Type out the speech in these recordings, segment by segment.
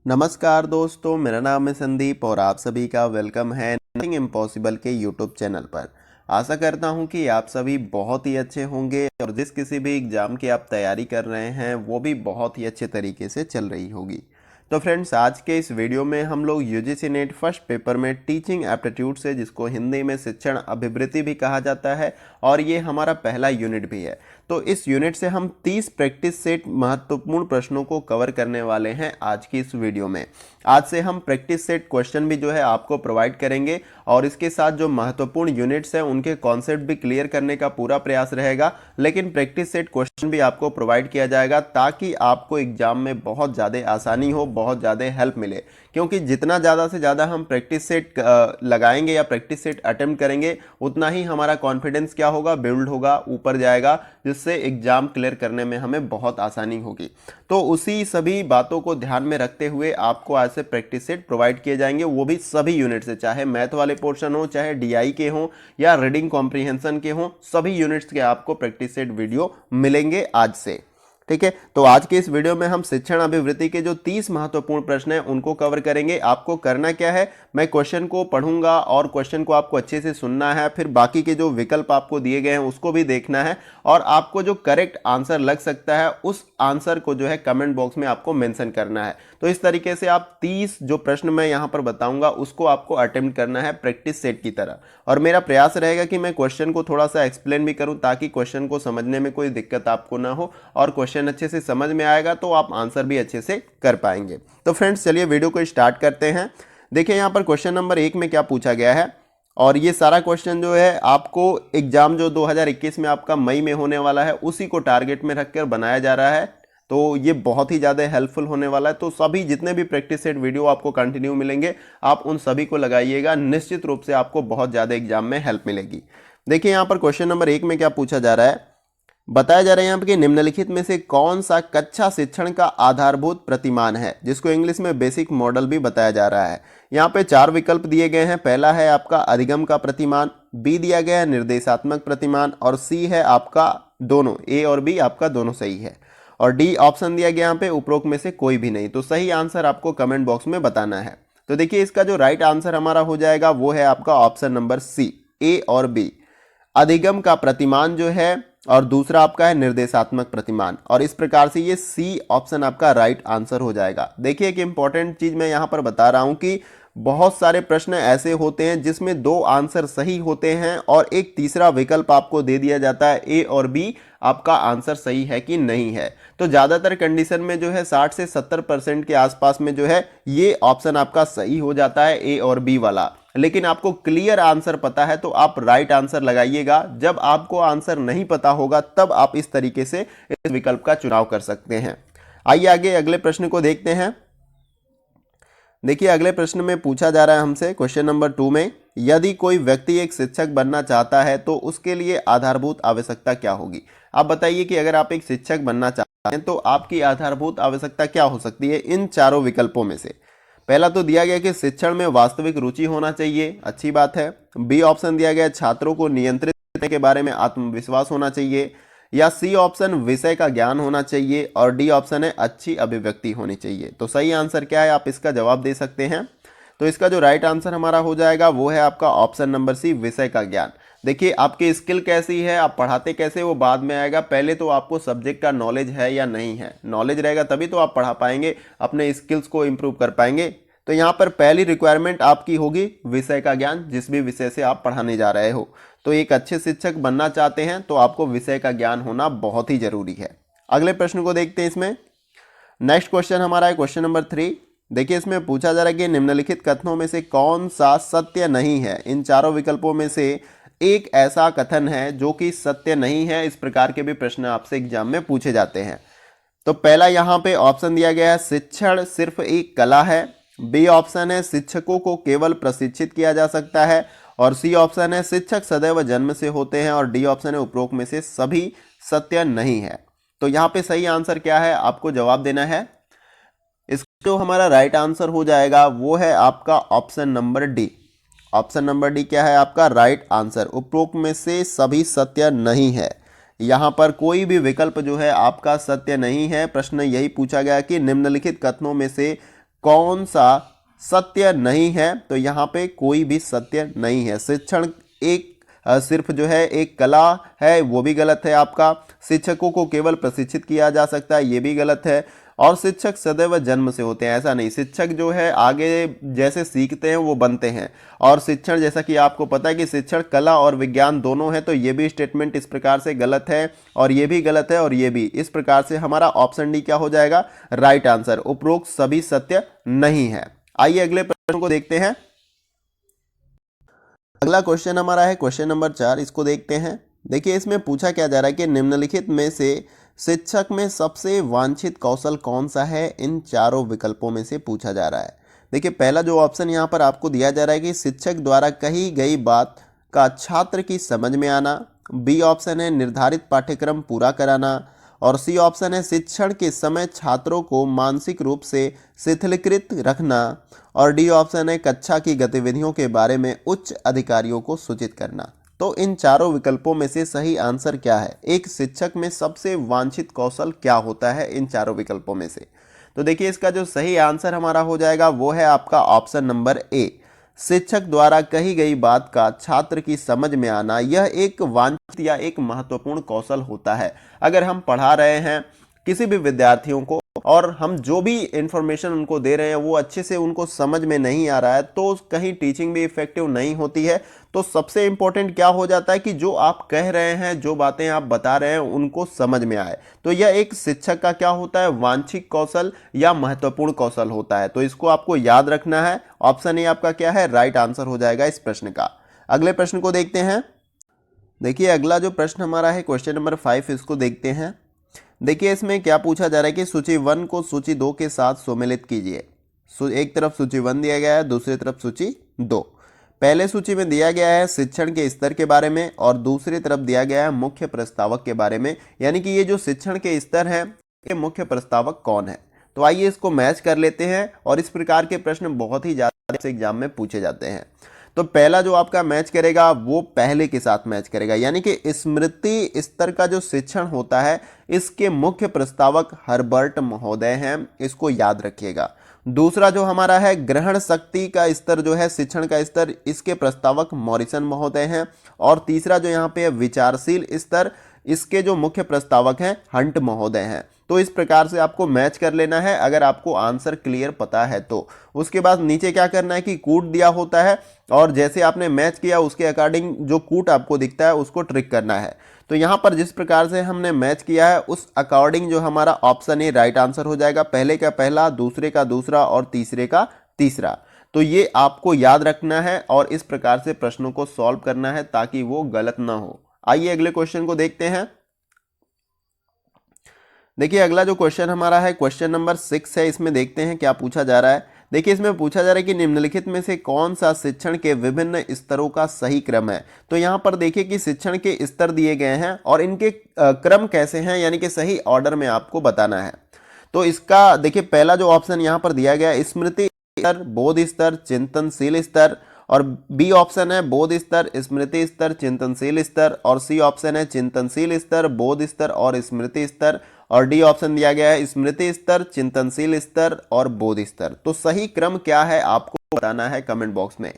नमस्कार दोस्तों, मेरा नाम है संदीप और आप सभी का वेलकम है नथिंग इम्पॉसिबल के यूट्यूब चैनल पर। आशा करता हूं कि आप सभी बहुत ही अच्छे होंगे और जिस किसी भी एग्ज़ाम की आप तैयारी कर रहे हैं वो भी बहुत ही अच्छे तरीके से चल रही होगी। तो फ्रेंड्स, आज के इस वीडियो में हम लोग यूजीसी नेट फर्स्ट पेपर में टीचिंग एप्टीट्यूड से, जिसको हिंदी में शिक्षण अभिवृत्ति भी कहा जाता है और ये हमारा पहला यूनिट भी है, तो इस यूनिट से हम 30 प्रैक्टिस सेट महत्वपूर्ण प्रश्नों को कवर करने वाले हैं आज की इस वीडियो में। आज से हम प्रैक्टिस सेट क्वेश्चन भी जो है आपको प्रोवाइड करेंगे और इसके साथ जो महत्वपूर्ण यूनिट्स हैं उनके कॉन्सेप्ट भी क्लियर करने का पूरा प्रयास रहेगा, लेकिन प्रैक्टिस सेट क्वेश्चन भी आपको प्रोवाइड किया जाएगा ताकि आपको एग्जाम में बहुत ज़्यादा आसानी हो, बहुत ज़्यादा हेल्प मिले। क्योंकि जितना ज़्यादा से ज़्यादा हम प्रैक्टिस सेट लगाएंगे या प्रैक्टिस सेट अटेम्प्ट करेंगे उतना ही हमारा कॉन्फिडेंस क्या होगा, बिल्ड होगा, ऊपर जाएगा, जिससे एग्जाम क्लियर करने में हमें बहुत आसानी होगी। तो उसी सभी बातों को ध्यान में रखते हुए आपको आज से प्रैक्टिस सेट प्रोवाइड किए जाएंगे, वो भी सभी यूनिट से, चाहे मैथ वाले पोर्शन हो, चाहे डीआई के हो या रीडिंग कॉम्प्रीहेंशन के हो, सभी यूनिट्स के आपको प्रैक्टिस सेट वीडियो मिलेंगे आज से। ठीक है, तो आज के इस वीडियो में हम शिक्षण अभिवृत्ति के जो 30 महत्वपूर्ण प्रश्न हैं उनको कवर करेंगे। आपको करना क्या है, मैं क्वेश्चन को पढ़ूंगा और क्वेश्चन को आपको अच्छे से सुनना है, फिर बाकी के जो विकल्प आपको दिए गए हैं उसको भी देखना है और आपको जो करेक्ट आंसर लग सकता है उस आंसर को जो है कमेंट बॉक्स में आपको मेंशन करना है। तो इस तरीके से आप 30 जो प्रश्न मैं यहाँ पर बताऊंगा उसको आपको अटेम्प्ट करना है प्रैक्टिस सेट की तरह। और मेरा प्रयास रहेगा कि मैं क्वेश्चन को थोड़ा सा एक्सप्लेन भी करूँ ताकि क्वेश्चन को समझने में कोई दिक्कत आपको ना हो और क्वेश्चन अच्छे से समझ में आएगा तो आप आंसर भी अच्छे से कर पाएंगे। तो फ्रेंड्स, चलिए वीडियो को स्टार्ट करते हैं। देखिए यहाँ पर क्वेश्चन नंबर 1 में क्या पूछा गया है, और ये सारा क्वेश्चन जो है आपको एग्जाम जो 2021 में आपका मई में होने वाला है उसी को टारगेट में रखकर बनाया जा रहा है। तो ये बहुत ही ज़्यादा हेल्पफुल होने वाला है। तो सभी जितने भी प्रैक्टिस सेट वीडियो आपको कंटिन्यू मिलेंगे आप उन सभी को लगाइएगा, निश्चित रूप से आपको बहुत ज़्यादा एग्जाम में हेल्प मिलेगी। देखिए यहाँ पर क्वेश्चन नंबर 1 में क्या पूछा जा रहा है, बताया जा रहा है यहाँ पे कि निम्नलिखित में से कौन सा कक्षा शिक्षण का आधारभूत प्रतिमान है, जिसको इंग्लिश में बेसिक मॉडल भी बताया जा रहा है। यहाँ पे 4 विकल्प दिए गए हैं। पहला है आपका अधिगम का प्रतिमान, बी दिया गया है निर्देशात्मक प्रतिमान और सी है आपका दोनों, ए और बी आपका दोनों सही है और डी ऑप्शन दिया गया यहाँ पे उपरोक्त में से कोई भी नहीं। तो सही आंसर आपको कमेंट बॉक्स में बताना है। तो देखिए इसका जो राइट आंसर हमारा हो जाएगा वो है आपका ऑप्शन नंबर सी, ए और बी, अधिगम का प्रतिमान जो है और दूसरा आपका है निर्देशात्मक प्रतिमान, और इस प्रकार से ये सी ऑप्शन आपका राइट आंसर हो जाएगा। देखिए एक इंपॉर्टेंट चीज मैं यहाँ पर बता रहा हूँ कि बहुत सारे प्रश्न ऐसे होते हैं जिसमें 2 आंसर सही होते हैं और एक तीसरा विकल्प आपको दे दिया जाता है ए और बी, आपका आंसर सही है कि नहीं है। तो ज़्यादातर कंडीशन में जो है 60 से 70% के आसपास में जो है ये ऑप्शन आपका सही हो जाता है, ए और बी वाला। लेकिन आपको क्लियर आंसर पता है तो आप राइट आंसर लगाइएगा। जब आपको आंसर नहीं पता होगा तब आप इस तरीके से इस विकल्प का चुनाव कर सकते हैं। आइए आगे अगले प्रश्न को देखते हैं। देखिए अगले प्रश्न में पूछा जा रहा है हमसे क्वेश्चन नंबर 2 में, यदि कोई व्यक्ति एक शिक्षक बनना चाहता है तो उसके लिए आधारभूत आवश्यकता क्या होगी। आप बताइए कि अगर आप एक शिक्षक बनना चाहते हैं तो आपकी आधारभूत आवश्यकता क्या हो सकती है इन चारों विकल्पों में से। पहला तो दिया गया कि शिक्षण में वास्तविक रुचि होना चाहिए, अच्छी बात है। बी ऑप्शन दिया गया छात्रों को नियंत्रित करने के बारे में आत्मविश्वास होना चाहिए, या सी ऑप्शन विषय का ज्ञान होना चाहिए और डी ऑप्शन है अच्छी अभिव्यक्ति होनी चाहिए। तो सही आंसर क्या है, आप इसका जवाब दे सकते हैं। तो इसका जो राइट आंसर हमारा हो जाएगा वो है आपका ऑप्शन नंबर सी, विषय का ज्ञान। देखिए आपकी स्किल कैसी है, आप पढ़ाते कैसे, वो बाद में आएगा। पहले तो आपको सब्जेक्ट का नॉलेज है या नहीं है, नॉलेज रहेगा तभी तो आप पढ़ा पाएंगे, अपने स्किल्स को इम्प्रूव कर पाएंगे। तो यहाँ पर पहली रिक्वायरमेंट आपकी होगी विषय का ज्ञान, जिस भी विषय से आप पढ़ाने जा रहे हो। तो एक अच्छे शिक्षक बनना चाहते हैं तो आपको विषय का ज्ञान होना बहुत ही जरूरी है। अगले प्रश्न को देखते हैं। इसमें नेक्स्ट क्वेश्चन हमारा है क्वेश्चन नंबर 3। देखिए इसमें पूछा जा रहा है कि निम्नलिखित कथनों में से कौन सा सत्य नहीं है। इन चारों विकल्पों में से एक ऐसा कथन है जो कि सत्य नहीं है। इस प्रकार के भी प्रश्न आपसे एग्जाम में पूछे जाते हैं। तो पहला यहाँ पे ऑप्शन दिया गया है शिक्षण सिर्फ एक कला है, बी ऑप्शन है शिक्षकों को केवल प्रशिक्षित किया जा सकता है और सी ऑप्शन है शिक्षक सदैव जन्म से होते हैं और डी ऑप्शन है उपरोक्त में से सभी सत्य नहीं है। तो यहाँ पे सही आंसर क्या है, आपको जवाब देना है। इसका जो हमारा राइट आंसर हो जाएगा वो है आपका option number D. Option number D क्या है आपका राइट आंसर, उपरोक्त में से सभी सत्य नहीं है। यहाँ पर कोई भी विकल्प जो है आपका सत्य नहीं है। प्रश्न यही पूछा गया कि निम्नलिखित कथनों में से कौन सा सत्य नहीं है? तो यहाँ पे कोई भी सत्य नहीं है। शिक्षण एक सिर्फ जो है एक कला है, वो भी गलत है आपका। शिक्षकों को केवल प्रशिक्षित किया जा सकता है, ये भी गलत है। और शिक्षक सदैव जन्म से होते हैं, ऐसा नहीं। शिक्षक जो है आगे जैसे सीखते हैं वो बनते हैं। और शिक्षण, जैसा कि आपको पता है कि शिक्षण कला और विज्ञान दोनों है, तो ये भी स्टेटमेंट इस प्रकार से गलत है, और ये भी गलत है, और ये भी। इस प्रकार से हमारा ऑप्शन डी क्या हो जाएगा? Right answer. उपरोक्त सभी सत्य नहीं है। आइए अगले प्रश्न को देखते हैं। अगला क्वेश्चन हमारा है क्वेश्चन नंबर 4। इसको देखते हैं। देखिए इसमें पूछा क्या जा रहा है कि निम्नलिखित में से शिक्षक में सबसे वांछित कौशल कौन सा है? इन चारों विकल्पों में से पूछा जा रहा है। देखिए पहला जो ऑप्शन यहाँ पर आपको दिया जा रहा है कि शिक्षक द्वारा कही गई बात का छात्र की समझ में आना। बी ऑप्शन है निर्धारित पाठ्यक्रम पूरा कराना। और सी ऑप्शन है शिक्षण के समय छात्रों को मानसिक रूप से शिथिलीकृत रखना। और डी ऑप्शन है कक्षा की गतिविधियों के बारे में उच्च अधिकारियों को सूचित करना। तो इन चारों विकल्पों में से सही आंसर क्या है? एक शिक्षक में सबसे वांछित कौशल क्या होता है इन चारों विकल्पों में से? तो देखिए इसका जो सही आंसर हमारा हो जाएगा वो है आपका ऑप्शन नंबर ए। शिक्षक द्वारा कही गई बात का छात्र की समझ में आना, यह एक वांछित या एक महत्वपूर्ण कौशल होता है। अगर हम पढ़ा रहे हैं किसी भी विद्यार्थियों को और हम जो भी इंफॉर्मेशन उनको दे रहे हैं वो अच्छे से उनको समझ में नहीं आ रहा है, तो कहीं टीचिंग भी इफेक्टिव नहीं होती है। तो सबसे इंपॉर्टेंट क्या हो जाता है कि जो आप कह रहे हैं, जो बातें आप बता रहे हैं, उनको समझ में आए। तो यह एक शिक्षक का क्या होता है? वांछित कौशल या महत्वपूर्ण कौशल होता है। तो इसको आपको याद रखना है। ऑप्शन ए आपका क्या है? राइट आंसर हो जाएगा इस प्रश्न का। अगले प्रश्न को देखते हैं। देखिए अगला जो प्रश्न हमारा है क्वेश्चन नंबर 5, इसको देखते हैं। देखिए इसमें क्या पूछा जा रहा है कि सूची 1 को सूची 2 के साथ सम्मिलित कीजिए। एक तरफ सूची 1 दिया गया है, दूसरी तरफ सूची 2। पहले सूची में दिया गया है शिक्षण के स्तर के बारे में, और दूसरी तरफ दिया गया है मुख्य प्रस्तावक के बारे में। यानी कि ये जो शिक्षण के स्तर है, ये मुख्य प्रस्तावक कौन है? तो आइए इसको मैच कर लेते हैं। और इस प्रकार के प्रश्न बहुत ही ज़्यादा एग्जाम में पूछे जाते हैं। तो पहला जो आपका मैच करेगा वो पहले के साथ मैच करेगा, यानी कि स्मृति स्तर का जो शिक्षण होता है, इसके मुख्य प्रस्तावक हर्बर्ट महोदय हैं, इसको याद रखिएगा। दूसरा जो हमारा है ग्रहण शक्ति का स्तर जो है, शिक्षण का स्तर, इसके प्रस्तावक मॉरिसन महोदय हैं। और तीसरा जो यहाँ पे है विचारशील स्तर, इसके जो मुख्य प्रस्तावक हैं हंट महोदय हैं। तो इस प्रकार से आपको मैच कर लेना है अगर आपको आंसर क्लियर पता है तो। उसके बाद नीचे क्या करना है कि कूट दिया होता है, और जैसे आपने मैच किया उसके अकॉर्डिंग जो कूट आपको दिखता है उसको ट्रिक करना है। तो यहाँ पर जिस प्रकार से हमने मैच किया है उस अकॉर्डिंग जो हमारा ऑप्शन ए राइट आंसर हो जाएगा। पहले का पहला, दूसरे का दूसरा और तीसरे का तीसरा। तो ये आपको याद रखना है और इस प्रकार से प्रश्नों को सॉल्व करना है ताकि वो गलत ना हो। आइए अगले क्वेश्चन को देखते हैं। देखिए अगला जो क्वेश्चन हमारा है क्वेश्चन नंबर 6 है। इसमें देखते हैं क्या पूछा जा रहा है। देखिए इसमें पूछा जा रहा है कि निम्नलिखित में से कौन सा शिक्षण के विभिन्न स्तरों का सही क्रम है। तो यहाँ पर देखिए कि शिक्षण के स्तर दिए गए हैं और इनके क्रम कैसे हैं, यानी कि सही ऑर्डर में आपको बताना है। तो इसका देखिए पहला जो ऑप्शन यहाँ पर दिया गया है स्मृति स्तर, बोध स्तर, चिंतनशील स्तर। और बी ऑप्शन है बोध स्तर, स्मृति स्तर, चिंतनशील स्तर। और सी ऑप्शन है चिंतनशील स्तर, बोध स्तर और स्मृति स्तर। और डी ऑप्शन दिया गया है स्मृति स्तर, चिंतनशील स्तर और बोध स्तर। तो सही क्रम क्या है आपको बताना है कमेंट बॉक्स में।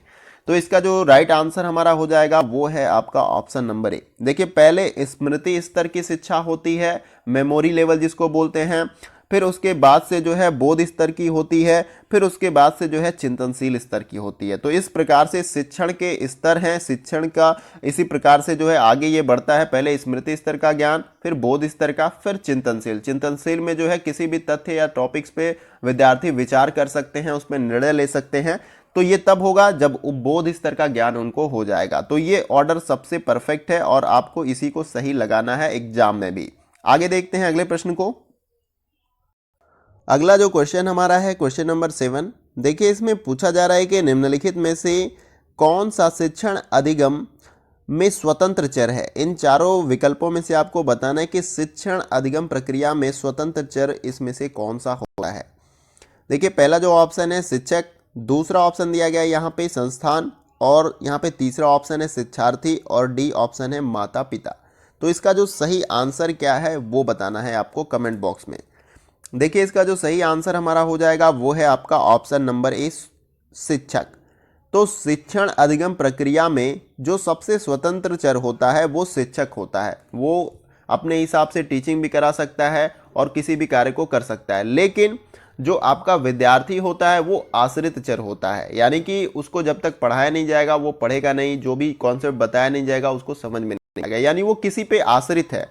तो इसका जो राइट आंसर हमारा हो जाएगा वो है आपका ऑप्शन नंबर ए। देखिए पहले स्मृति स्तर की शिक्षा होती है, मेमोरी लेवल जिसको बोलते हैं। फिर उसके बाद से जो है बोध स्तर की होती है। फिर उसके बाद से जो है चिंतनशील स्तर की होती है। तो इस प्रकार से शिक्षण के स्तर हैं, शिक्षण का इसी प्रकार से जो है आगे ये बढ़ता है। पहले स्मृति स्तर का ज्ञान, फिर बोध स्तर का, फिर चिंतनशील। चिंतनशील में जो है किसी भी तथ्य या टॉपिक्स पे विद्यार्थी विचार कर सकते हैं, उसमें निर्णय ले सकते हैं। तो ये तब होगा जब बोध स्तर का ज्ञान उनको हो जाएगा। तो ये ऑर्डर सबसे परफेक्ट है और आपको इसी को सही लगाना है एग्जाम में भी। आगे देखते हैं अगले प्रश्न को। अगला जो क्वेश्चन हमारा है क्वेश्चन नंबर 7। देखिए इसमें पूछा जा रहा है कि निम्नलिखित में से कौन सा शिक्षण अधिगम में स्वतंत्र चर है। इन चारों विकल्पों में से आपको बताना है कि शिक्षण अधिगम प्रक्रिया में स्वतंत्र चर इसमें से कौन सा होता है। देखिए पहला जो ऑप्शन है शिक्षक, दूसरा ऑप्शन दिया गया है यहाँ पे संस्थान, और यहाँ पे तीसरा ऑप्शन है शिक्षार्थी, और डी ऑप्शन है माता पिता। तो इसका जो सही आंसर क्या है वो बताना है आपको कमेंट बॉक्स में। देखिए इसका जो सही आंसर हमारा हो जाएगा वो है आपका ऑप्शन नंबर ए, शिक्षक। तो शिक्षण अधिगम प्रक्रिया में जो सबसे स्वतंत्र चर होता है वो शिक्षक होता है। वो अपने हिसाब से टीचिंग भी करा सकता है और किसी भी कार्य को कर सकता है, लेकिन जो आपका विद्यार्थी होता है वो आश्रित चर होता है, यानी कि उसको जब तक पढ़ाया नहीं जाएगा वो पढ़ेगा नहीं, जो भी कॉन्सेप्ट बताया नहीं जाएगा उसको समझ में नहीं आएगा, यानी वो किसी पे आश्रित है।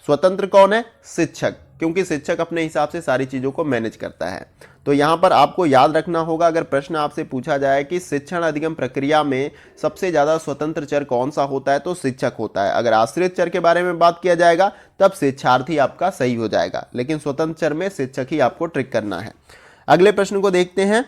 स्वतंत्र कौन है? शिक्षक, क्योंकि शिक्षक अपने हिसाब से सारी चीज़ों को मैनेज करता है। तो यहाँ पर आपको याद रखना होगा, अगर प्रश्न आपसे पूछा जाए कि शिक्षण अधिगम प्रक्रिया में सबसे ज़्यादा स्वतंत्र चर कौन सा होता है, तो शिक्षक होता है। अगर आश्रित चर के बारे में बात किया जाएगा तब शिक्षार्थी आपका सही हो जाएगा, लेकिन स्वतंत्र चर में शिक्षक ही आपको ट्रिक करना है। अगले प्रश्न को देखते हैं।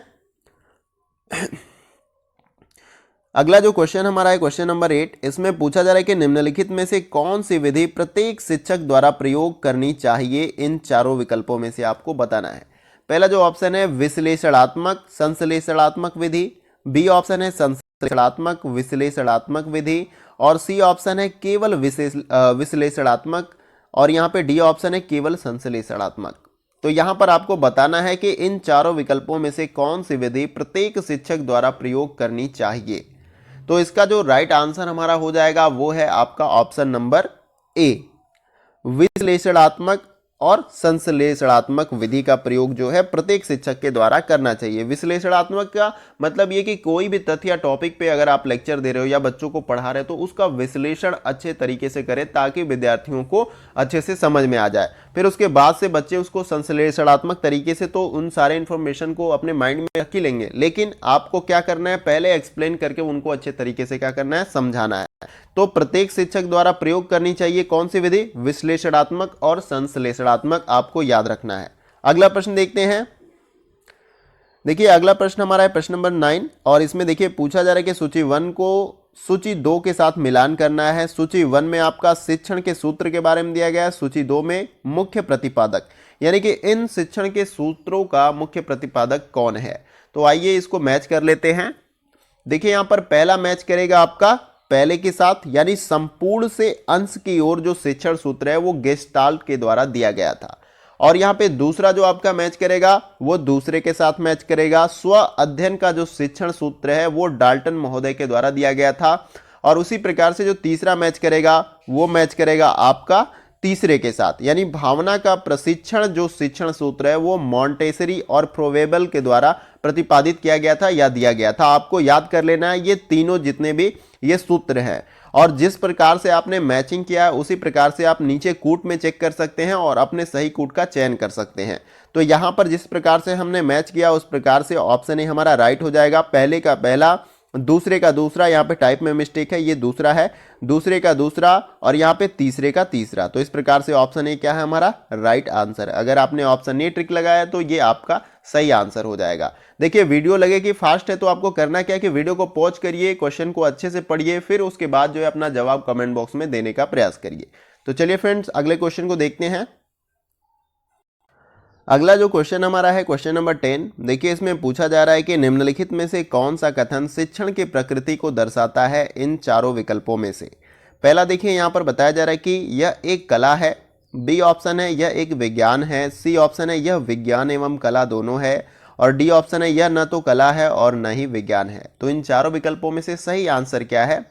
अगला जो क्वेश्चन हमारा है क्वेश्चन नंबर 8, इसमें पूछा जा रहा है कि निम्नलिखित में से कौन सी विधि प्रत्येक शिक्षक द्वारा प्रयोग करनी चाहिए, इन चारों विकल्पों में से आपको बताना है। पहला जो ऑप्शन है विश्लेषणात्मक संश्लेषणात्मक विधि, बी ऑप्शन है संश्लेषणात्मक विश्लेषणात्मक विधि, और सी ऑप्शन है केवल विश्लेषणात्मक, और यहाँ पे डी ऑप्शन है केवल संश्लेषणात्मक। तो यहाँ पर आपको बताना है कि इन चारों विकल्पों में से कौन सी विधि प्रत्येक शिक्षक द्वारा प्रयोग करनी चाहिए। तो इसका जो राइट आंसर हमारा हो जाएगा वो है आपका ऑप्शन नंबर ए, विश्लेषणात्मक और संश्लेषणात्मक विधि का प्रयोग जो है प्रत्येक शिक्षक के द्वारा करना चाहिए। विश्लेषणात्मक का मतलब ये कि कोई भी तथ्य या टॉपिक पे अगर आप लेक्चर दे रहे हो या बच्चों को पढ़ा रहे हो तो उसका विश्लेषण अच्छे तरीके से करें ताकि विद्यार्थियों को अच्छे से समझ में आ जाए। फिर उसके बाद से बच्चे उसको संश्लेषणात्मक तरीके से तो उन सारे इन्फॉर्मेशन को अपने माइंड में रख ही लेंगे, लेकिन आपको क्या करना है, पहले एक्सप्लेन करके उनको अच्छे तरीके से क्या करना है, समझाना है। तो प्रत्येक शिक्षक द्वारा प्रयोग करनी चाहिए कौन सी विधि? विश्लेषणात्मक और संश्लेषणात्मक, आपको याद रखना है। अगला प्रश्न देखते हैं। देखिए अगला प्रश्न हमारा है प्रश्न नंबर 9, और इसमें देखिए पूछा जा रहा है कि सूची 1 को सूची 2 के साथ मिलान करना है। सूची 1 में आपका शिक्षण के सूत्र के बारे में दिया गया है, सूची 2 में मुख्य प्रतिपादक, यानी कि इन शिक्षण के सूत्रों का मुख्य प्रतिपादक कौन है। तो आइए इसको मैच कर लेते हैं। देखिए यहां पर पहला मैच करेगा आपका पहले के साथ, यानी संपूर्ण से अंश की ओर जो शिक्षण सूत्र है वो गेस्टाल्ट के द्वारा दिया गया था। और यहाँ पे दूसरा जो आपका मैच करेगा वो दूसरे के साथ मैच करेगा। स्व अध्ययन का जो शिक्षण सूत्र है वो डाल्टन महोदय के द्वारा दिया गया था। और उसी प्रकार से जो तीसरा मैच करेगा वो मैच करेगा आपका तीसरे के साथ, यानी भावना का प्रशिक्षण जो शिक्षण सूत्र है वो मॉन्टेसरी और फ्रोवेबल के द्वारा प्रतिपादित किया गया था या दिया गया था। आपको याद कर लेना है ये तीनों जितने भी ये सूत्र हैं, और जिस प्रकार से आपने मैचिंग किया है उसी प्रकार से आप नीचे कूट में चेक कर सकते हैं और अपने सही कूट का चयन कर सकते हैं। तो यहाँ पर जिस प्रकार से हमने मैच किया उस प्रकार से ऑप्शन ए हमारा राइट हो जाएगा। पहले का पहला, दूसरे का दूसरा, यहाँ पे टाइप में मिस्टेक है, ये दूसरा है, दूसरे का दूसरा, और यहाँ पे तीसरे का तीसरा। तो इस प्रकार से ऑप्शन ए क्या है हमारा राइट आंसर। अगर आपने ऑप्शन ए ट्रिक लगाया तो ये आपका सही आंसर हो जाएगा। देखिए वीडियो लगे कि फास्ट है तो आपको करना क्या है कि वीडियो को पॉज करिए, क्वेश्चन को अच्छे से पढ़िए, फिर उसके बाद जो है अपना जवाब कमेंट बॉक्स में देने का प्रयास करिए। तो चलिए फ्रेंड्स अगले क्वेश्चन को देखते हैं। अगला जो क्वेश्चन हमारा है क्वेश्चन नंबर 10। देखिए इसमें पूछा जा रहा है कि निम्नलिखित में से कौन सा कथन शिक्षण की प्रकृति को दर्शाता है इन चारों विकल्पों में से। पहला देखिए यहाँ पर बताया जा रहा है कि यह एक कला है, बी ऑप्शन है यह एक विज्ञान है, सी ऑप्शन है यह विज्ञान एवं कला दोनों है, और डी ऑप्शन है यह न तो कला है और न ही विज्ञान है। तो इन चारों विकल्पों में से सही आंसर क्या है?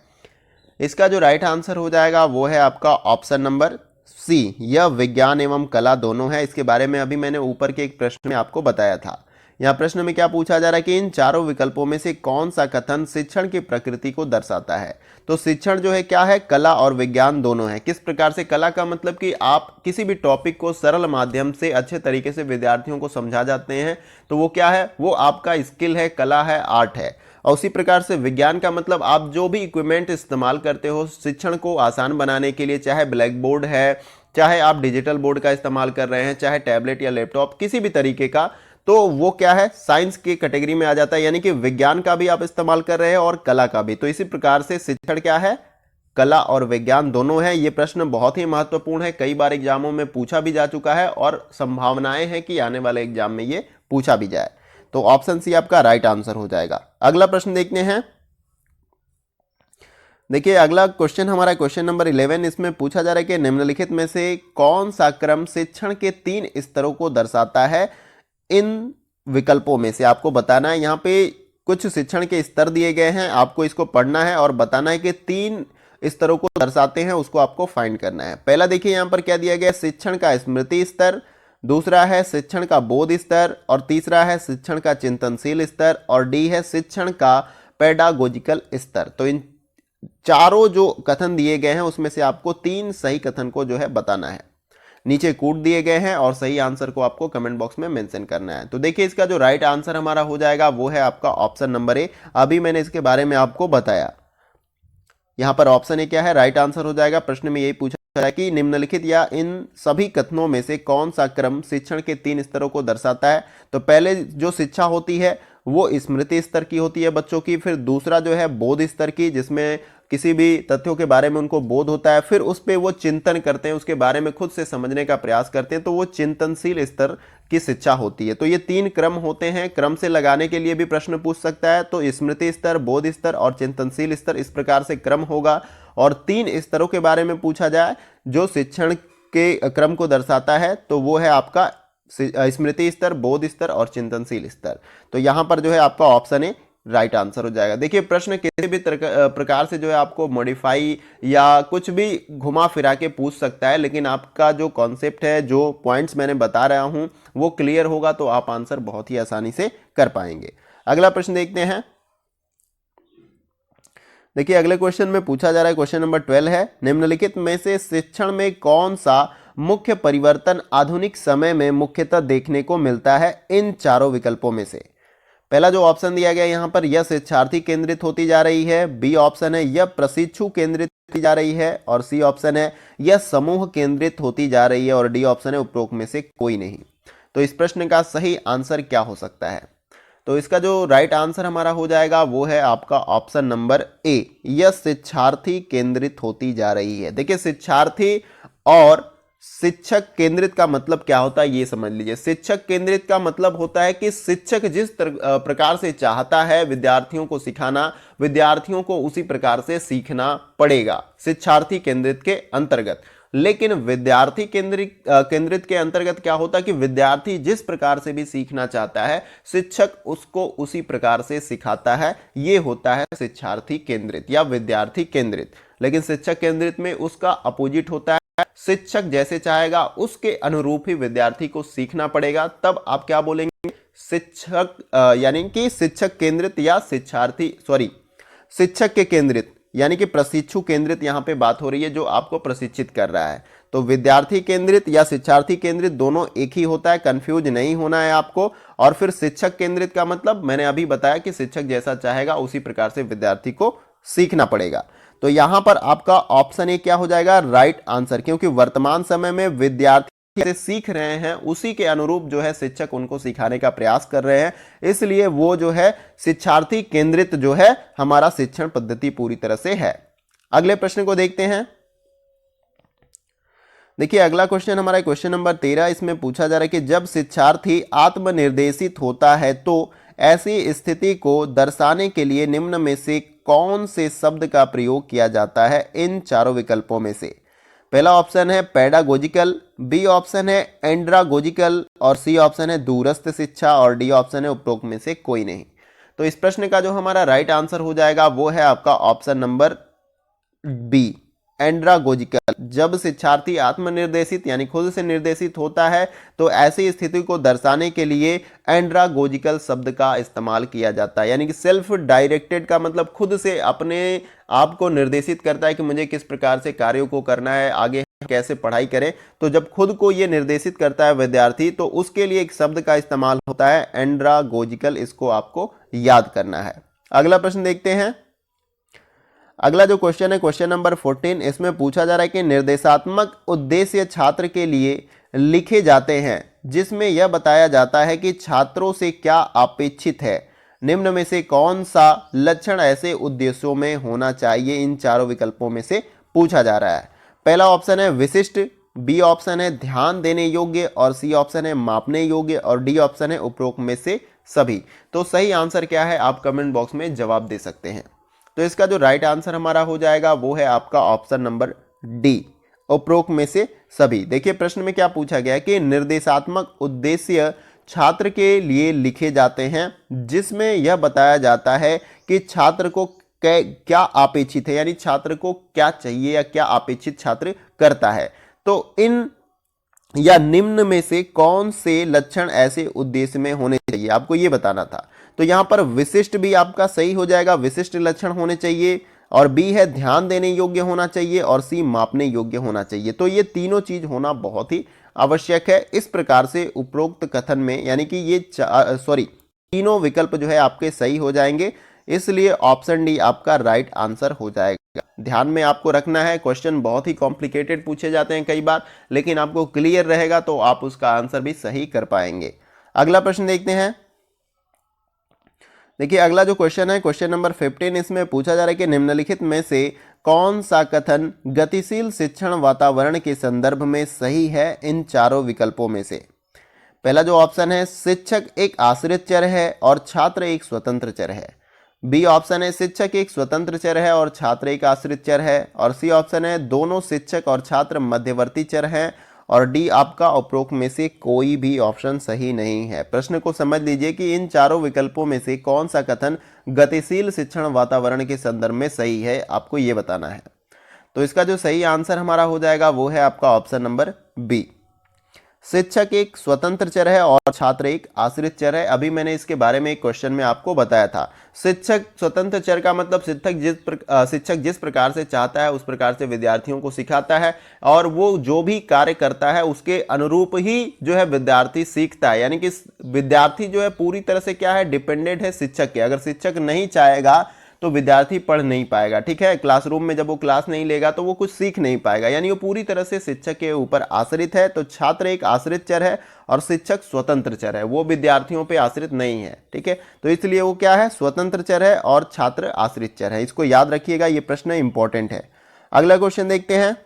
इसका जो राइट आंसर हो जाएगा वो है आपका ऑप्शन नंबर सी, यह विज्ञान एवं कला दोनों है। इसके बारे में अभी मैंने ऊपर के एक प्रश्न में आपको बताया था। यहाँ प्रश्न में क्या पूछा जा रहा है कि इन चारों विकल्पों में से कौन सा कथन शिक्षण की प्रकृति को दर्शाता है। तो शिक्षण जो है क्या है, कला और विज्ञान दोनों है। किस प्रकार से? कला का मतलब कि आप किसी भी टॉपिक को सरल माध्यम से अच्छे तरीके से विद्यार्थियों को समझा जाते हैं, तो वो क्या है, वो आपका स्किल है, कला है, आर्ट है। और उसी प्रकार से विज्ञान का मतलब आप जो भी इक्विपमेंट इस्तेमाल करते हो शिक्षण को आसान बनाने के लिए, चाहे ब्लैक बोर्ड है, चाहे आप डिजिटल बोर्ड का इस्तेमाल कर रहे हैं, चाहे टैबलेट या लैपटॉप, किसी भी तरीके का, तो वो क्या है, साइंस की कैटेगरी में आ जाता है। यानी कि विज्ञान का भी आप इस्तेमाल कर रहे हैं और कला का भी। तो इसी प्रकार से शिक्षण क्या है, कला और विज्ञान दोनों है। ये प्रश्न बहुत ही महत्वपूर्ण है, कई बार एग्जामों में पूछा भी जा चुका है और संभावनाएं हैं कि आने वाले एग्जाम में ये पूछा भी जाए। तो ऑप्शन सी आपका राइट आंसर हो जाएगा। अगला प्रश्न देखते हैं। देखिए अगला क्वेश्चन हमारा क्वेश्चन नंबर 11, इसमें पूछा जा रहा है कि निम्नलिखित में से कौन सा क्रम शिक्षण के 3 स्तरों को दर्शाता है। इन विकल्पों में से आपको बताना है। यहाँ पे कुछ शिक्षण के स्तर दिए गए हैं, आपको इसको पढ़ना है और बताना है कि 3 स्तरों को दर्शाते हैं, उसको आपको फाइंड करना है। पहला देखिए यहाँ पर क्या दिया गया, शिक्षण का स्मृति स्तर, दूसरा है शिक्षण का बोध स्तर, और तीसरा है शिक्षण का चिंतनशील स्तर, और डी है शिक्षण का पेडागोजिकल स्तर। तो इन चारों जो कथन दिए गए हैं उसमें से आपको 3 सही कथन को जो है बताना है। नीचे कूट दिए गए हैं और सही आंसर को आपको कमेंट बॉक्स में मेंशन करना है। तो देखिए इसका जो राइट आंसर हमारा हो जाएगा वो है आपका ऑप्शन नंबर ए। अभी मैंने इसके बारे में आपको बताया। यहां पर ऑप्शन ए क्या है, राइट आंसर हो जाएगा। प्रश्न में यही पूछा है कि निम्नलिखित या इन सभी कथनों में से कौन सा क्रम शिक्षण के 3 स्तरों को दर्शाता है। तो पहले जो शिक्षा होती है वो स्मृति स्तर की होती है बच्चों की, फिर दूसरा जो है बोध स्तर की, जिसमें किसी भी तथ्यों के बारे में उनको बोध होता है, फिर उस पर वो चिंतन करते हैं, उसके बारे में खुद से समझने का प्रयास करते हैं, तो वो चिंतनशील स्तर की शिक्षा होती है। तो ये 3 क्रम होते हैं। क्रम से लगाने के लिए भी प्रश्न पूछ सकता है, तो स्मृति स्तर, बोध स्तर और चिंतनशील स्तर, इस प्रकार से क्रम होगा। और 3 स्तरों के बारे में पूछा जाए जो शिक्षण के क्रम को दर्शाता है, तो वो है आपका स्मृति स्तर, बोध स्तर और चिंतनशील स्तर। तो यहां पर जो है आपका ऑप्शन ए राइट आंसर हो जाएगा। देखिए प्रश्न किसी भी प्रकार से जो है आपको मॉडिफाई या कुछ भी घुमा फिरा के पूछ सकता है, लेकिन आपका जो कॉन्सेप्ट है, जो पॉइंट्स मैंने बता रहा हूं वो क्लियर होगा तो आप आंसर बहुत ही आसानी से कर पाएंगे। अगला प्रश्न देखते हैं। देखिए अगले क्वेश्चन में पूछा जा रहा है, क्वेश्चन नंबर 12 है, निम्नलिखित में से शिक्षण में कौन सा मुख्य परिवर्तन आधुनिक समय में मुख्यतः देखने को मिलता है इन चारों विकल्पों में से। पहला जो ऑप्शन दिया गया यहां पर, यह शिक्षार्थी केंद्रित होती जा रही है, बी ऑप्शन है यह प्रशिक्षु केंद्रित होती जा रही है, और सी ऑप्शन है यह समूह केंद्रित होती जा रही है, और डी ऑप्शन है उपरोक्त में से कोई नहीं। तो इस प्रश्न का सही आंसर क्या हो सकता है। तो इसका जो राइट आंसर हमारा हो जाएगा वो है आपका ऑप्शन नंबर ए, यह शिक्षार्थी केंद्रित होती जा रही है। देखिए शिक्षार्थी और शिक्षक केंद्रित का मतलब क्या होता है ये समझ लीजिए। शिक्षक केंद्रित का मतलब होता है कि शिक्षक जिस प्रकार से चाहता है विद्यार्थियों को सिखाना, विद्यार्थियों को उसी प्रकार से सीखना पड़ेगा शिक्षार्थी केंद्रित के अंतर्गत। लेकिन विद्यार्थी केंद्रित के अंतर्गत क्या होता है कि विद्यार्थी जिस प्रकार से भी सीखना चाहता है शिक्षक उसको उसी प्रकार से सिखाता है, ये होता है शिक्षार्थी केंद्रित या विद्यार्थी केंद्रित। लेकिन शिक्षक केंद्रित में उसका अपोजिट होता है, शिक्षक जैसे चाहेगा उसके अनुरूप ही विद्यार्थी को सीखना पड़ेगा। तब आप क्या बोलेंगे, शिक्षक यानी कि शिक्षक केंद्रित या शिक्षक के केंद्रित यानी कि प्रशिक्षु केंद्रित यहां पे बात हो रही है जो आपको प्रशिक्षित कर रहा है। तो विद्यार्थी केंद्रित या शिक्षार्थी केंद्रित दोनों एक ही होता है, कंफ्यूज नहीं होना है आपको। और फिर शिक्षक केंद्रित का मतलब मैंने अभी बताया कि शिक्षक जैसा चाहेगा उसी प्रकार से विद्यार्थी को सीखना पड़ेगा। तो यहां पर आपका ऑप्शन ए क्या हो जाएगा, राइट आंसर, क्योंकि वर्तमान समय में विद्यार्थी से सीख रहे हैं उसी के अनुरूप जो है शिक्षक उनको सिखाने का प्रयास कर रहे हैं, इसलिए वो जो है शिक्षार्थी केंद्रित जो है हमारा शिक्षण पद्धति पूरी तरह से है। अगले प्रश्न को देखते हैं। देखिए अगला क्वेश्चन हमारा क्वेश्चन नंबर 13, इसमें पूछा जा रहा है कि जब शिक्षार्थी आत्मनिर्देशित होता है तो ऐसी स्थिति को दर्शाने के लिए निम्न में से कौन से शब्द का प्रयोग किया जाता है इन चारों विकल्पों में से। पहला ऑप्शन है पेडागोजिकल, बी ऑप्शन है एंड्रागोजिकल, और सी ऑप्शन है दूरस्थ शिक्षा, और डी ऑप्शन है उपरोक्त में से कोई नहीं। तो इस प्रश्न का जो हमारा राइट आंसर हो जाएगा वो है आपका ऑप्शन नंबर बी, एंड्रागोजिकल। जब शिक्षार्थी आत्मनिर्देशित यानी खुद से निर्देशित होता है तो ऐसी स्थिति को दर्शाने के लिए एंड्रागोजिकल शब्द का इस्तेमाल किया जाता है। यानी कि सेल्फ डायरेक्टेड का मतलब खुद से अपने आप को निर्देशित करता है कि मुझे किस प्रकार से कार्यों को करना है, आगे कैसे पढ़ाई करें। तो जब खुद को ये निर्देशित करता है विद्यार्थी तो उसके लिए एक शब्द का इस्तेमाल होता है एंड्रागोजिकल, इसको आपको याद करना है। अगला प्रश्न देखते हैं। अगला जो क्वेश्चन है क्वेश्चन नंबर 14, इसमें पूछा जा रहा है कि निर्देशात्मक उद्देश्य छात्र के लिए लिखे जाते हैं जिसमें यह बताया जाता है कि छात्रों से क्या अपेक्षित है। निम्न में से कौन सा लक्षण ऐसे उद्देश्यों में होना चाहिए इन चारों विकल्पों में से पूछा जा रहा है। पहला ऑप्शन है विशिष्ट, बी ऑप्शन है ध्यान देने योग्य, और सी ऑप्शन है मापने योग्य, और डी ऑप्शन है उपरोक्त में से सभी। तो सही आंसर क्या है आप कमेंट बॉक्स में जवाब दे सकते हैं। तो इसका जो राइट आंसर हमारा हो जाएगा वो है आपका ऑप्शन नंबर डी, उपरोक्त में से सभी। देखिए प्रश्न में क्या पूछा गया है कि निर्देशात्मक उद्देश्य छात्र के लिए लिखे जाते हैं जिसमें यह बताया जाता है कि छात्र को क्या अपेक्षित है, यानी छात्र को क्या चाहिए या क्या अपेक्षित छात्र करता है। तो इन या निम्न में से कौन से लक्षण ऐसे उद्देश्य में होने चाहिए, आपको यह बताना था। तो यहां पर विशिष्ट भी आपका सही हो जाएगा, विशिष्ट लक्षण होने चाहिए, और बी है ध्यान देने योग्य होना चाहिए, और सी मापने योग्य होना चाहिए। तो ये तीनों चीज होना बहुत ही आवश्यक है। इस प्रकार से उपरोक्त कथन में यानी कि ये तीनों विकल्प जो है आपके सही हो जाएंगे, इसलिए ऑप्शन डी आपका राइट आंसर हो जाएगा। ध्यान में आपको रखना है, क्वेश्चन बहुत ही कॉम्प्लिकेटेड पूछे जाते हैं कई बार, लेकिन आपको क्लियर रहेगा तो आप उसका आंसर भी सही कर पाएंगे। अगला प्रश्न देखते हैं। देखिए अगला जो क्वेश्चन है क्वेश्चन नंबर 15, इसमें पूछा जा रहा है कि निम्नलिखित में से कौन सा कथन गतिशील शिक्षण वातावरण के संदर्भ में सही है इन चारों विकल्पों में से। पहला जो ऑप्शन है शिक्षक एक आश्रित चर है और छात्र एक स्वतंत्र चर है। बी ऑप्शन है शिक्षक एक स्वतंत्र चर है और छात्र एक आश्रित चर है। और सी ऑप्शन है दोनों शिक्षक और छात्र मध्यवर्ती चर हैं। और डी आपका उपरोक्त में से कोई भी ऑप्शन सही नहीं है। प्रश्न को समझ लीजिए कि इन चारों विकल्पों में से कौन सा कथन गतिशील शिक्षण वातावरण के संदर्भ में सही है, आपको यह बताना है। तो इसका जो सही आंसर हमारा हो जाएगा वो है आपका ऑप्शन नंबर बी, शिक्षक एक स्वतंत्र चर है और छात्र एक आश्रित चर है। अभी मैंने इसके बारे में एक क्वेश्चन में आपको बताया था। शिक्षक स्वतंत्र चर का मतलब शिक्षक जिस प्रकार से चाहता है उस प्रकार से विद्यार्थियों को सिखाता है, और वो जो भी कार्य करता है उसके अनुरूप ही जो है विद्यार्थी सीखता है। यानी कि विद्यार्थी जो है पूरी तरह से क्या है, डिपेंडेंट है शिक्षक के। अगर शिक्षक नहीं चाहेगा तो विद्यार्थी पढ़ नहीं पाएगा, ठीक है। क्लासरूम में जब वो क्लास नहीं लेगा तो वो कुछ सीख नहीं पाएगा, यानी वो पूरी तरह से शिक्षक के ऊपर आश्रित है। तो छात्र एक आश्रित चर है और शिक्षक स्वतंत्र चर है, वो विद्यार्थियों पे आश्रित नहीं है, ठीक है। तो इसलिए वो क्या है, स्वतंत्र चर है और छात्र आश्रित चर है। इसको याद रखिएगा, ये प्रश्न इंपॉर्टेंट है। अगला क्वेश्चन देखते हैं।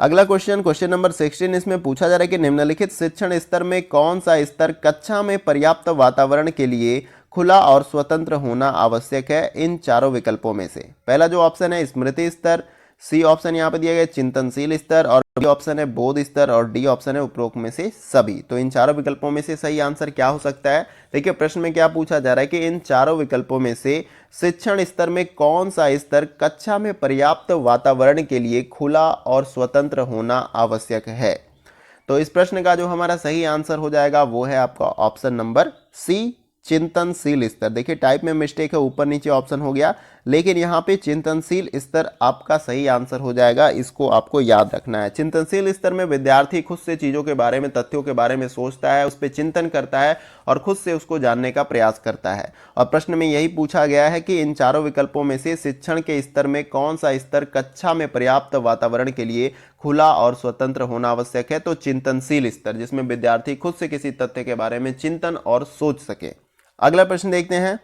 अगला क्वेश्चन नंबर 16, इसमें पूछा जा रहा है कि निम्नलिखित शिक्षण स्तर में कौन सा स्तर कक्षा में पर्याप्त वातावरण के लिए खुला और स्वतंत्र होना आवश्यक है इन चारों विकल्पों में से। पहला जो ऑप्शन है स्मृति स्तर, सी ऑप्शन यहाँ पे दिया गया चिंतनशील स्तर, और डी ऑप्शन है बोध स्तर, और डी ऑप्शन है उपरोक्त में से सभी। तो इन चारों विकल्पों में से सही आंसर क्या हो सकता है। देखिए प्रश्न में क्या पूछा जा रहा है कि इन चारों विकल्पों में से शिक्षण स्तर में कौन सा स्तर कक्षा में पर्याप्त वातावरण के लिए खुला और स्वतंत्र होना आवश्यक है। तो इस प्रश्न का जो हमारा सही आंसर हो जाएगा वो है आपका ऑप्शन नंबर सी, चिंतनशील स्तर। देखिए टाइप में मिस्टेक है, ऊपर नीचे ऑप्शन हो गया, लेकिन यहाँ पे चिंतनशील स्तर आपका सही आंसर हो जाएगा। इसको आपको याद रखना है। चिंतनशील स्तर में विद्यार्थी खुद से चीज़ों के बारे में, तथ्यों के बारे में सोचता है, उस पर चिंतन करता है और खुद से उसको जानने का प्रयास करता है। और प्रश्न में यही पूछा गया है कि इन चारों विकल्पों में से शिक्षण के स्तर में कौन सा स्तर कक्षा में पर्याप्त वातावरण के लिए खुला और स्वतंत्र होना आवश्यक है। तो चिंतनशील स्तर, जिसमें विद्यार्थी खुद से किसी तथ्य के बारे में चिंतन और सोच सके। अगला प्रश्न देखते हैं।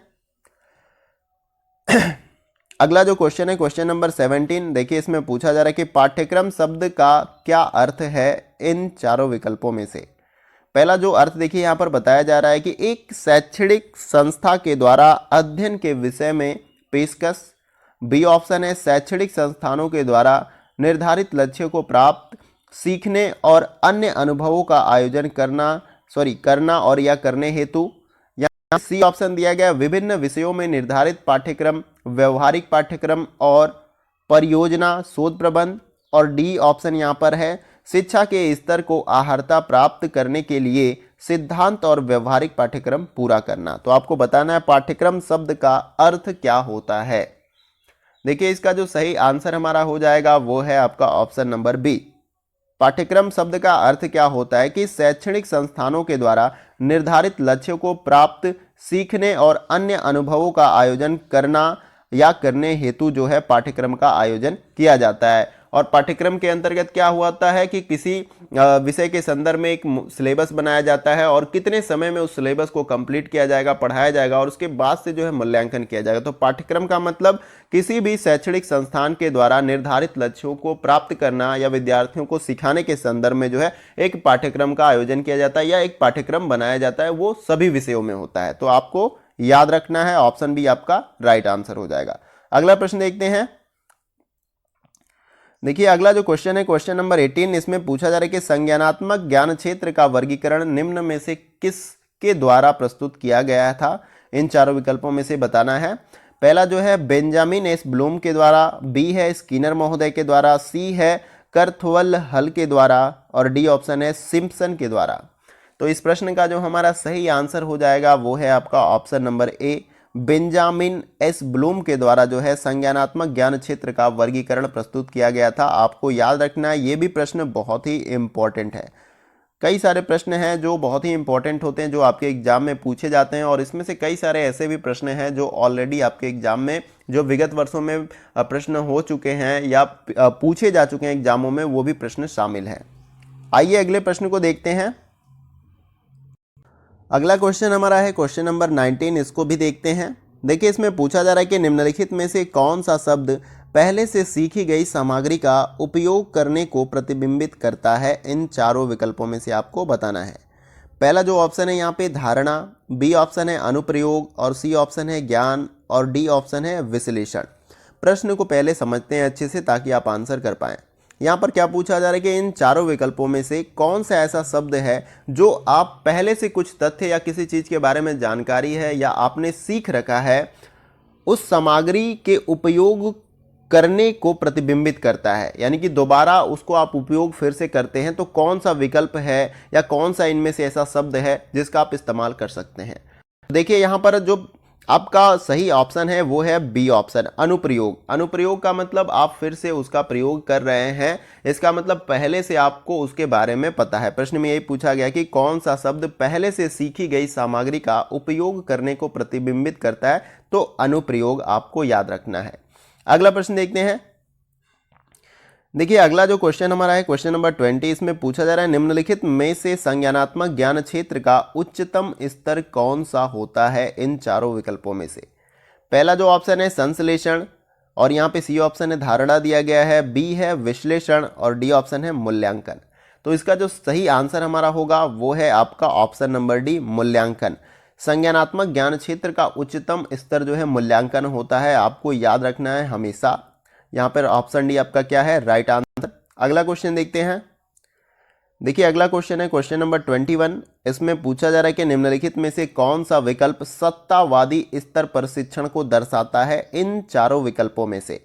अगला जो क्वेश्चन है क्वेश्चन नंबर 17, देखिए इसमें पूछा जा रहा है कि पाठ्यक्रम शब्द का क्या अर्थ है इन चारों विकल्पों में से। पहला जो अर्थ देखिए यहाँ पर बताया जा रहा है कि एक शैक्षणिक संस्था के द्वारा अध्ययन के विषय में पेशकश। बी ऑप्शन है शैक्षणिक संस्थानों के द्वारा निर्धारित लक्ष्यों को प्राप्त, सीखने और अन्य अनुभवों का आयोजन करना और या करने हेतु। सी ऑप्शन दिया गया विभिन्न विषयों में निर्धारित पाठ्यक्रम, व्यवहारिक पाठ्यक्रम और परियोजना शोध प्रबंध। और डी ऑप्शन यहाँ पर है शिक्षा के स्तर को आहर्ता प्राप्त करने के लिए सिद्धांत और व्यवहारिक पाठ्यक्रम पूरा करना। तो आपको बताना है पाठ्यक्रम शब्द का अर्थ क्या होता है। देखिए इसका जो सही आंसर हमारा हो जाएगा वो है आपका ऑप्शन नंबर बी। पाठ्यक्रम शब्द का अर्थ क्या होता है कि शैक्षणिक संस्थानों के द्वारा निर्धारित लक्ष्यों को प्राप्त, सीखने और अन्य अनुभवों का आयोजन करना या करने हेतु जो है पाठ्यक्रम का आयोजन किया जाता है। और पाठ्यक्रम के अंतर्गत क्या होता है कि किसी विषय के संदर्भ में एक सिलेबस बनाया जाता है और कितने समय में उस सिलेबस को कंप्लीट किया जाएगा, पढ़ाया जाएगा और उसके बाद से जो है मूल्यांकन किया जाएगा। तो पाठ्यक्रम का मतलब किसी भी शैक्षणिक संस्थान के द्वारा निर्धारित लक्ष्यों को प्राप्त करना या विद्यार्थियों को सिखाने के संदर्भ में जो है एक पाठ्यक्रम का आयोजन किया जाता है या एक पाठ्यक्रम बनाया जाता है, वो सभी विषयों में होता है। तो आपको याद रखना है। ऑप्शन बी आपका राइट आंसर हो जाएगा। अगला प्रश्न देखते हैं। देखिए अगला जो क्वेश्चन है क्वेश्चन नंबर 18, इसमें पूछा जा रहा है कि संज्ञानात्मक ज्ञान क्षेत्र का वर्गीकरण निम्न में से किसके द्वारा प्रस्तुत किया गया था? इन चारों विकल्पों में से बताना है। पहला जो है बेंजामिन एस ब्लूम के द्वारा, बी है स्किनर महोदय के द्वारा, सी है कर्थवल हल के द्वारा और डी ऑप्शन है सिम्पसन के द्वारा। तो इस प्रश्न का जो हमारा सही आंसर हो जाएगा वो है आपका option number A, Benjamin S Bloom के द्वारा जो है संज्ञानात्मक ज्ञान क्षेत्र का वर्गीकरण प्रस्तुत किया गया था। आपको याद रखना है, ये भी प्रश्न बहुत ही इंपॉर्टेंट है। कई सारे प्रश्न हैं जो बहुत ही इंपॉर्टेंट होते हैं, जो आपके एग्जाम में पूछे जाते हैं, और इसमें से कई सारे ऐसे भी प्रश्न हैं जो ऑलरेडी आपके एग्जाम में जो विगत वर्षों में प्रश्न हो चुके हैं या पूछे जा चुके हैं एग्जामों में, वो भी प्रश्न शामिल हैं। आइए अगले प्रश्न को देखते हैं। अगला क्वेश्चन हमारा है क्वेश्चन नंबर 19, इसको भी देखते हैं। देखिए इसमें पूछा जा रहा है कि निम्नलिखित में से कौन सा शब्द पहले से सीखी गई सामग्री का उपयोग करने को प्रतिबिंबित करता है? इन चारों विकल्पों में से आपको बताना है। पहला जो ऑप्शन है यहाँ पे धारणा, बी ऑप्शन है अनुप्रयोग और सी ऑप्शन है ज्ञान और डी ऑप्शन है विश्लेषण। प्रश्न को पहले समझते हैं अच्छे से ताकि आप आंसर कर पाएं। यहाँ पर क्या पूछा जा रहा है कि इन चारों विकल्पों में से कौन सा ऐसा शब्द है जो आप पहले से कुछ तथ्य या किसी चीज़ के बारे में जानकारी है या आपने सीख रखा है, उस सामग्री के उपयोग करने को प्रतिबिंबित करता है, यानी कि दोबारा उसको आप उपयोग फिर से करते हैं। तो कौन सा विकल्प है या कौन सा इनमें से ऐसा शब्द है जिसका आप इस्तेमाल कर सकते हैं? देखिए यहाँ पर जो आपका सही ऑप्शन है वो है बी ऑप्शन, अनुप्रयोग। अनुप्रयोग का मतलब आप फिर से उसका प्रयोग कर रहे हैं, इसका मतलब पहले से आपको उसके बारे में पता है। प्रश्न में यही पूछा गया कि कौन सा शब्द पहले से सीखी गई सामग्री का उपयोग करने को प्रतिबिंबित करता है, तो अनुप्रयोग आपको याद रखना है। अगला प्रश्न देखते हैं। देखिए अगला जो क्वेश्चन हमारा है क्वेश्चन नंबर 20, इसमें पूछा जा रहा है निम्नलिखित में से संज्ञानात्मक ज्ञान क्षेत्र का उच्चतम स्तर कौन सा होता है? इन चारों विकल्पों में से पहला जो ऑप्शन है संश्लेषण और यहाँ पे सी ऑप्शन है धारणा दिया गया है, बी है विश्लेषण और डी ऑप्शन है मूल्यांकन। तो इसका जो सही आंसर हमारा होगा वो है आपका ऑप्शन नंबर डी, मूल्यांकन। संज्ञानात्मक ज्ञान क्षेत्र का उच्चतम स्तर जो है मूल्यांकन होता है, आपको याद रखना है हमेशा। यहाँ पर ऑप्शन डी आपका क्या है? Right answer. अगला क्वेश्चन देखते हैं। देखिए अगला क्वेश्चन है क्वेश्चन नंबर 21, इसमें पूछा जा रहा है कि निम्नलिखित में से कौन सा विकल्प सत्तावादी स्तर प्रशिक्षण को दर्शाता है? इन चारों विकल्पों में से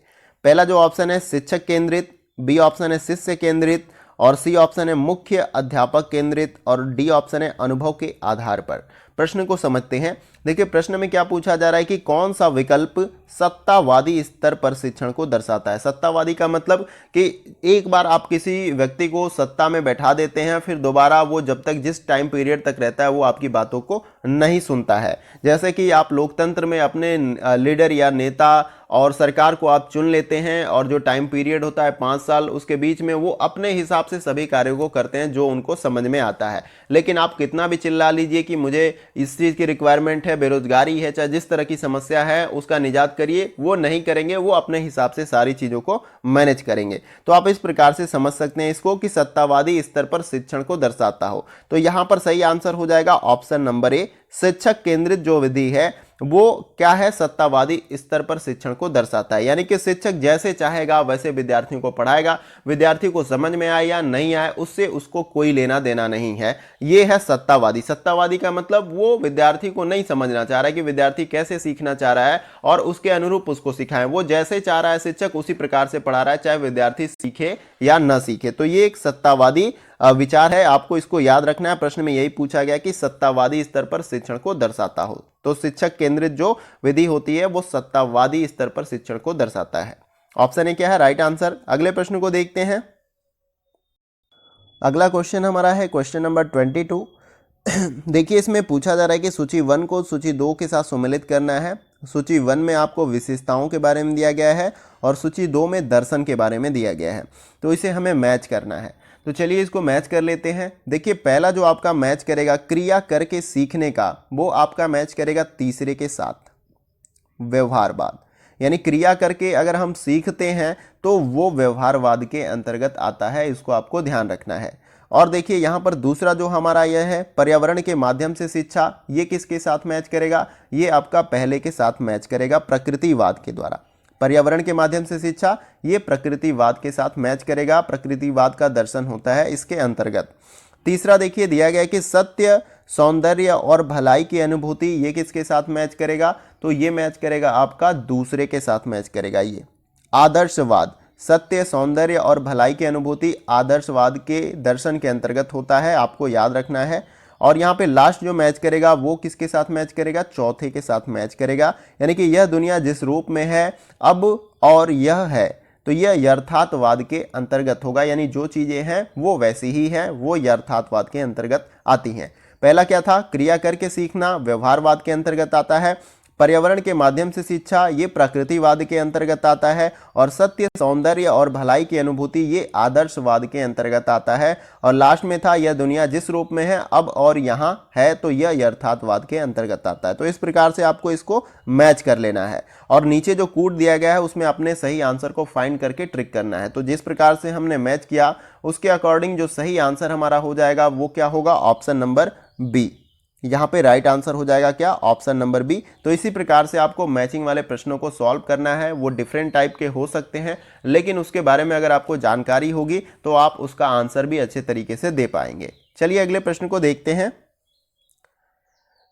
पहला जो ऑप्शन है शिक्षक केंद्रित, बी ऑप्शन है शिष्य केंद्रित और सी ऑप्शन है मुख्य अध्यापक केंद्रित और डी ऑप्शन है अनुभव के आधार पर। प्रश्न को समझते हैं। देखिए प्रश्न में क्या पूछा जा रहा है कि कौन सा विकल्प सत्तावादी स्तर पर शिक्षण को दर्शाता है। सत्तावादी का मतलब कि एक बार आप किसी व्यक्ति को सत्ता में बैठा देते हैं, फिर दोबारा वो जब तक जिस टाइम पीरियड तक रहता है वो आपकी बातों को नहीं सुनता है। जैसे कि आप लोकतंत्र में अपने लीडर या नेता और सरकार को आप चुन लेते हैं और जो टाइम पीरियड होता है 5 साल, उसके बीच में वो अपने हिसाब से सभी कार्यों को करते हैं जो उनको समझ में आता है। लेकिन आप कितना भी चिल्ला लीजिए कि मुझे इस चीज़ की रिक्वायरमेंट है, बेरोजगारी है, चाहे जिस तरह की समस्या है उसका निजात करिए, वो नहीं करेंगे। वो अपने हिसाब से सारी चीज़ों को मैनेज करेंगे। तो आप इस प्रकार से समझ सकते हैं इसको कि सत्तावादी स्तर पर शिक्षण को दर्शाता हो। तो यहाँ पर सही आंसर हो जाएगा ऑप्शन नंबर ए, शिक्षक केंद्रित जो विधि है वो क्या है? सत्तावादी स्तर पर शिक्षण को दर्शाता है। यानी कि शिक्षक जैसे चाहेगा वैसे विद्यार्थियों को पढ़ाएगा, विद्यार्थी को समझ में आए या नहीं आए उससे उसको कोई लेना देना नहीं है। ये है सत्तावादी। सत्तावादी का मतलब वो विद्यार्थी को नहीं समझना चाह रहा है कि विद्यार्थी कैसे सीखना चाह रहा है और उसके अनुरूप उसको सिखाएं। वो जैसे चाह रहा है शिक्षक उसी प्रकार से पढ़ा रहा है, चाहे विद्यार्थी सीखे या न सीखे। तो ये एक सत्तावादी विचार है, आपको इसको याद रखना है। प्रश्न में यही पूछा गया कि सत्तावादी स्तर पर शिक्षण को दर्शाता हो, तो शिक्षक केंद्रित जो विधि होती है वो सत्तावादी स्तर पर शिक्षण को दर्शाता है। ऑप्शन ए क्या है? Right answer. अगले प्रश्न को देखते हैं। अगला क्वेश्चन हमारा है क्वेश्चन नंबर 22। देखिए इसमें पूछा जा रहा है कि सूची 1 को सूची 2 के साथ सम्मिलित करना है। सूची 1 में आपको विशेषताओं के बारे में दिया गया है और सूची 2 में दर्शन के बारे में दिया गया है। तो इसे हमें मैच करना है। तो चलिए इसको मैच कर लेते हैं। देखिए पहला जो आपका मैच करेगा क्रिया करके सीखने का, वो आपका मैच करेगा तीसरे के साथ, व्यवहारवाद। यानी क्रिया करके अगर हम सीखते हैं तो वो व्यवहारवाद के अंतर्गत आता है, इसको आपको ध्यान रखना है। और देखिए यहाँ पर दूसरा जो हमारा यह है पर्यावरण के माध्यम से शिक्षा, ये किसके साथ मैच करेगा, ये आपका पहले के साथ मैच करेगा, प्रकृतिवाद के द्वारा। पर्यावरण के माध्यम से शिक्षा ये प्रकृतिवाद के साथ मैच करेगा, प्रकृतिवाद का दर्शन होता है इसके अंतर्गत। तीसरा देखिए दिया गया है कि सत्य, सौंदर्य और भलाई की अनुभूति, ये किसके साथ मैच करेगा, तो ये मैच करेगा आपका दूसरे के साथ मैच करेगा। ये आदर्शवाद, सत्य, सौंदर्य और भलाई की अनुभूति आदर्शवाद के दर्शन के अंतर्गत होता है, आपको याद रखना है। और यहाँ पे लास्ट जो मैच करेगा वो किसके साथ मैच करेगा, चौथे के साथ मैच करेगा। यानी कि यह दुनिया जिस रूप में है अब और यह है, तो यह यथार्थवाद के अंतर्गत होगा। यानी जो चीजें हैं वो वैसी ही हैं, वो यथार्थवाद के अंतर्गत आती हैं। पहला क्या था, क्रिया करके सीखना, व्यवहारवाद के अंतर्गत आता है। पर्यावरण के माध्यम से शिक्षा ये प्रकृतिवाद के अंतर्गत आता है। और सत्य, सौंदर्य और भलाई की अनुभूति ये आदर्शवाद के अंतर्गत आता है। और लास्ट में था यह दुनिया जिस रूप में है अब और यहाँ है, तो यह यथार्थवाद के अंतर्गत आता है। तो इस प्रकार से आपको इसको मैच कर लेना है। और नीचे जो कोड दिया गया है उसमें अपने सही आंसर को फाइंड करके ट्रिक करना है। तो जिस प्रकार से हमने मैच किया उसके अकॉर्डिंग जो सही आंसर हमारा हो जाएगा वो क्या होगा, ऑप्शन नंबर बी। यहाँ पे राइट आंसर हो जाएगा क्या, ऑप्शन नंबर बी। तो इसी प्रकार से आपको मैचिंग वाले प्रश्नों को सॉल्व करना है। वो डिफरेंट टाइप के हो सकते हैं, लेकिन उसके बारे में अगर आपको जानकारी होगी तो आप उसका आंसर भी अच्छे तरीके से दे पाएंगे। चलिए अगले प्रश्न को देखते हैं।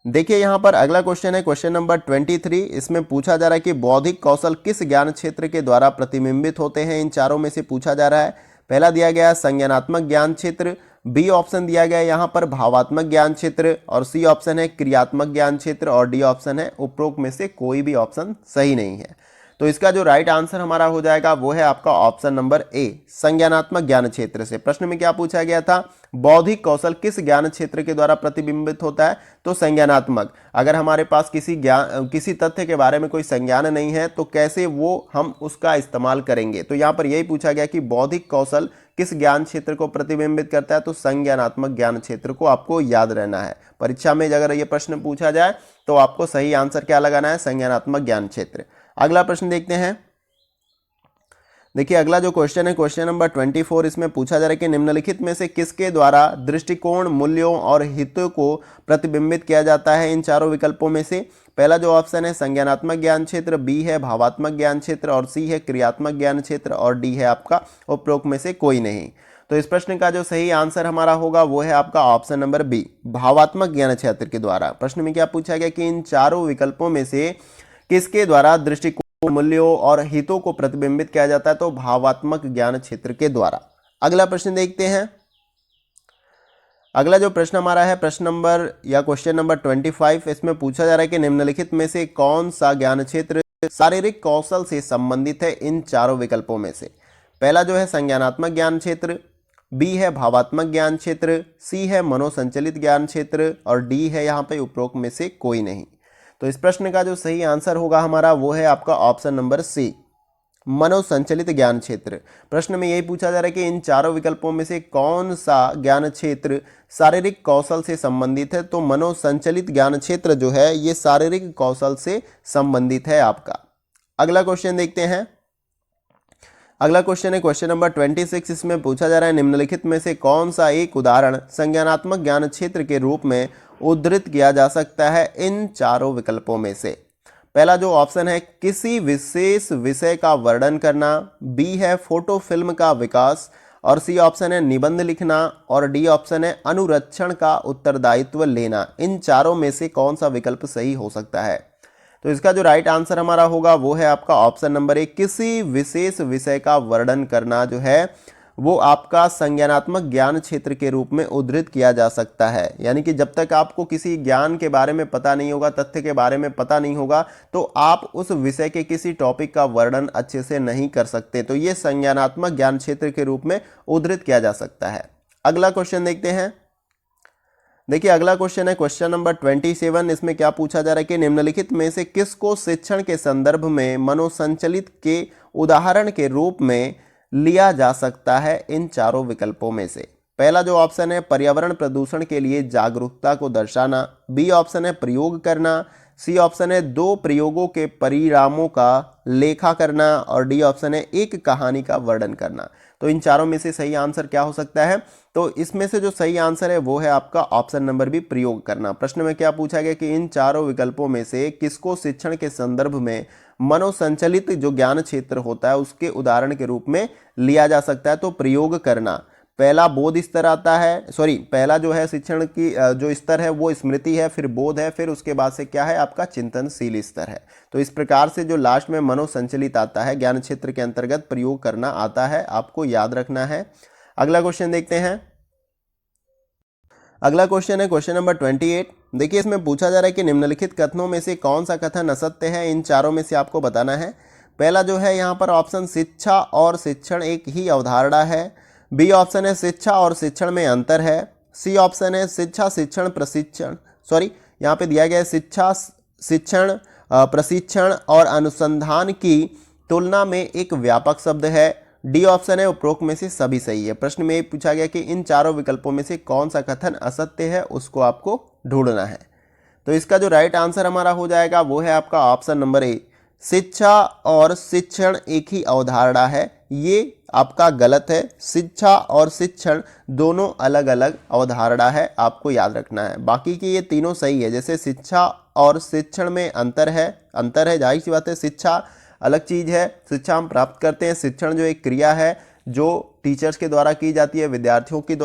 देखिए यहाँ पर अगला क्वेश्चन है क्वेश्चन नंबर 23। इसमें पूछा जा रहा है कि बौद्धिक कौशल किस ज्ञान क्षेत्र के द्वारा प्रतिबिंबित होते हैं, इन चारों में से पूछा जा रहा है। पहला दिया गया है संज्ञानात्मक ज्ञान क्षेत्र, बी ऑप्शन दिया गया है यहाँ पर भावात्मक ज्ञान क्षेत्र, और सी ऑप्शन है क्रियात्मक ज्ञान क्षेत्र, और डी ऑप्शन है उपरोक्त में से कोई भी ऑप्शन सही नहीं है। तो इसका जो राइट आंसर हमारा हो जाएगा वो है आपका ऑप्शन नंबर ए, संज्ञानात्मक ज्ञान क्षेत्र से। प्रश्न में क्या पूछा गया था, बौद्धिक कौशल किस ज्ञान क्षेत्र के द्वारा प्रतिबिंबित होता है, तो संज्ञानात्मक। अगर हमारे पास किसी तथ्य के बारे में कोई संज्ञान नहीं है तो कैसे वो हम उसका इस्तेमाल करेंगे। तो यहाँ पर यही पूछा गया कि बौद्धिक कौशल किस ज्ञान क्षेत्र को प्रतिबिंबित करता है, तो संज्ञानात्मक ज्ञान क्षेत्र को आपको याद रहना है। परीक्षा में अगर ये प्रश्न पूछा जाए तो आपको सही आंसर क्या लगाना है, संज्ञानात्मक ज्ञान क्षेत्र। अगला प्रश्न देखते हैं। देखिए अगला जो क्वेश्चन है क्वेश्चन नंबर 24। इसमें पूछा जा रहा है कि निम्नलिखित में से किसके द्वारा दृष्टिकोण, मूल्यों और हितों को प्रतिबिंबित किया जाता है इन चारों विकल्पों में से। पहला जो ऑप्शन है संज्ञानात्मक ज्ञान क्षेत्र, बी है भावात्मक ज्ञान क्षेत्र, और सी है क्रियात्मक ज्ञान क्षेत्र, और डी है आपका उपरोक्त में से कोई नहीं। तो इस प्रश्न का जो सही आंसर हमारा होगा वो है आपका ऑप्शन नंबर बी, भावात्मक ज्ञान क्षेत्र के द्वारा। प्रश्न में क्या पूछा गया कि इन चारों विकल्पों में से किसके द्वारा दृष्टिकोण, मूल्यों और हितों को प्रतिबिंबित किया जाता है, तो भावात्मक ज्ञान क्षेत्र के द्वारा। अगला प्रश्न देखते हैं। अगला जो प्रश्न हमारा है प्रश्न नंबर या क्वेश्चन नंबर 25। इसमें पूछा जा रहा है कि निम्नलिखित में से कौन सा ज्ञान क्षेत्र शारीरिक कौशल से संबंधित है इन चारों विकल्पों में से। पहला जो है संज्ञानात्मक ज्ञान क्षेत्र, बी है भावात्मक ज्ञान क्षेत्र, सी है मनोसंचलित ज्ञान क्षेत्र, और डी है यहाँ पे उपरोक्त में से कोई नहीं। तो इस प्रश्न का जो सही आंसर होगा हमारा वो है आपका ऑप्शन नंबर सी, मनोसंचलित ज्ञान क्षेत्र। प्रश्न में यही पूछा जा रहा है कि इन चारों विकल्पों में से कौन सा ज्ञान क्षेत्र शारीरिक कौशल से संबंधित है, तो मनोसंचलित ज्ञान क्षेत्र जो है ये शारीरिक कौशल से संबंधित है आपका। अगला क्वेश्चन देखते हैं। अगला क्वेश्चन है क्वेश्चन नंबर 26। इसमें पूछा जा रहा है निम्नलिखित में से कौन सा एक उदाहरण संज्ञानात्मक ज्ञान क्षेत्र के रूप में उद्धृत किया जा सकता है इन चारों विकल्पों में से। पहला जो ऑप्शन है किसी विशेष विषय का वर्णन करना, बी है फोटो फिल्म का विकास, और सी ऑप्शन है निबंध लिखना, और डी ऑप्शन है अनुरक्षण का उत्तरदायित्व लेना। इन चारों में से कौन सा विकल्प सही हो सकता है, तो इसका जो राइट आंसर हमारा होगा वो है आपका ऑप्शन नंबर ए, किसी विशेष विषय का वर्णन करना जो है वो आपका संज्ञानात्मक ज्ञान क्षेत्र के रूप में उद्धृत किया जा सकता है। यानी कि जब तक आपको किसी ज्ञान के बारे में पता नहीं होगा, तथ्य के बारे में पता नहीं होगा, तो आप उस विषय के किसी टॉपिक का वर्णन अच्छे से नहीं कर सकते। तो ये संज्ञानात्मक ज्ञान क्षेत्र के रूप में उद्धृत किया जा सकता है। अगला क्वेश्चन देखते हैं। देखिए अगला क्वेश्चन है क्वेश्चन नंबर 27। इसमें क्या पूछा जा रहा है कि निम्नलिखित में से किसको शिक्षण के संदर्भ में मनोसंचलित के उदाहरण के रूप में लिया जा सकता है इन चारों विकल्पों में से। पहला जो ऑप्शन है पर्यावरण प्रदूषण के लिए जागरूकता को दर्शाना, बी ऑप्शन है प्रयोग करना, सी ऑप्शन है 2 प्रयोगों के परिणामों का लेखा करना, और डी ऑप्शन है एक कहानी का वर्णन करना। तो इन चारों में से सही आंसर क्या हो सकता है? तो इसमें से जो सही आंसर है वो है आपका ऑप्शन नंबर बी, प्रयोग करना। प्रश्न में क्या पूछा गया कि इन चारों विकल्पों में से किसको शिक्षण के संदर्भ में मनोसंचलित जो ज्ञान क्षेत्र होता है उसके उदाहरण के रूप में लिया जा सकता है? तो प्रयोग करना। पहला बोध स्तर आता है, सॉरी पहला जो है शिक्षण की जो स्तर है वो स्मृति है, फिर बोध है, फिर उसके बाद से क्या है आपका चिंतनशील स्तर है। तो इस प्रकार से जो लास्ट में मनोसंचलित आता है ज्ञान क्षेत्र के अंतर्गत प्रयोग करना आता है, आपको याद रखना है। अगला क्वेश्चन देखते हैं। अगला क्वेश्चन है क्वेश्चन नंबर 28। देखिए इसमें पूछा जा रहा है कि निम्नलिखित कथनों में से कौन सा कथन असत्य है, इन चारों में से आपको बताना है। पहला जो है यहाँ पर ऑप्शन शिक्षा और शिक्षण एक ही अवधारणा है। बी ऑप्शन है शिक्षा और शिक्षण में अंतर है। सी ऑप्शन है शिक्षा शिक्षण प्रशिक्षण, सॉरी यहाँ पे दिया गया है शिक्षा शिक्षण प्रशिक्षण और अनुसंधान की तुलना में एक व्यापक शब्द है। डी ऑप्शन है उपरोक्त में से सभी सही है। प्रश्न में पूछा गया कि इन चारों विकल्पों में से कौन सा कथन असत्य है, उसको आपको ढूंढना है। तो इसका जो राइट आंसर हमारा हो जाएगा वो है आपका ऑप्शन नंबर ए, शिक्षा और शिक्षण एक ही अवधारणा है। ये आपका गलत है। शिक्षा और शिक्षण दोनों अलग अलग अवधारणा है, आपको याद रखना है। बाकी की ये तीनों सही है। जैसे शिक्षा और शिक्षण में अंतर है, जाहिर सी बात है शिक्षा अलग चीज़ है, शिक्षा हम प्राप्त करते हैं। शिक्षण जो एक क्रिया है जो टीचर्स के द्वारा की जाती है, विद्यार्थियों की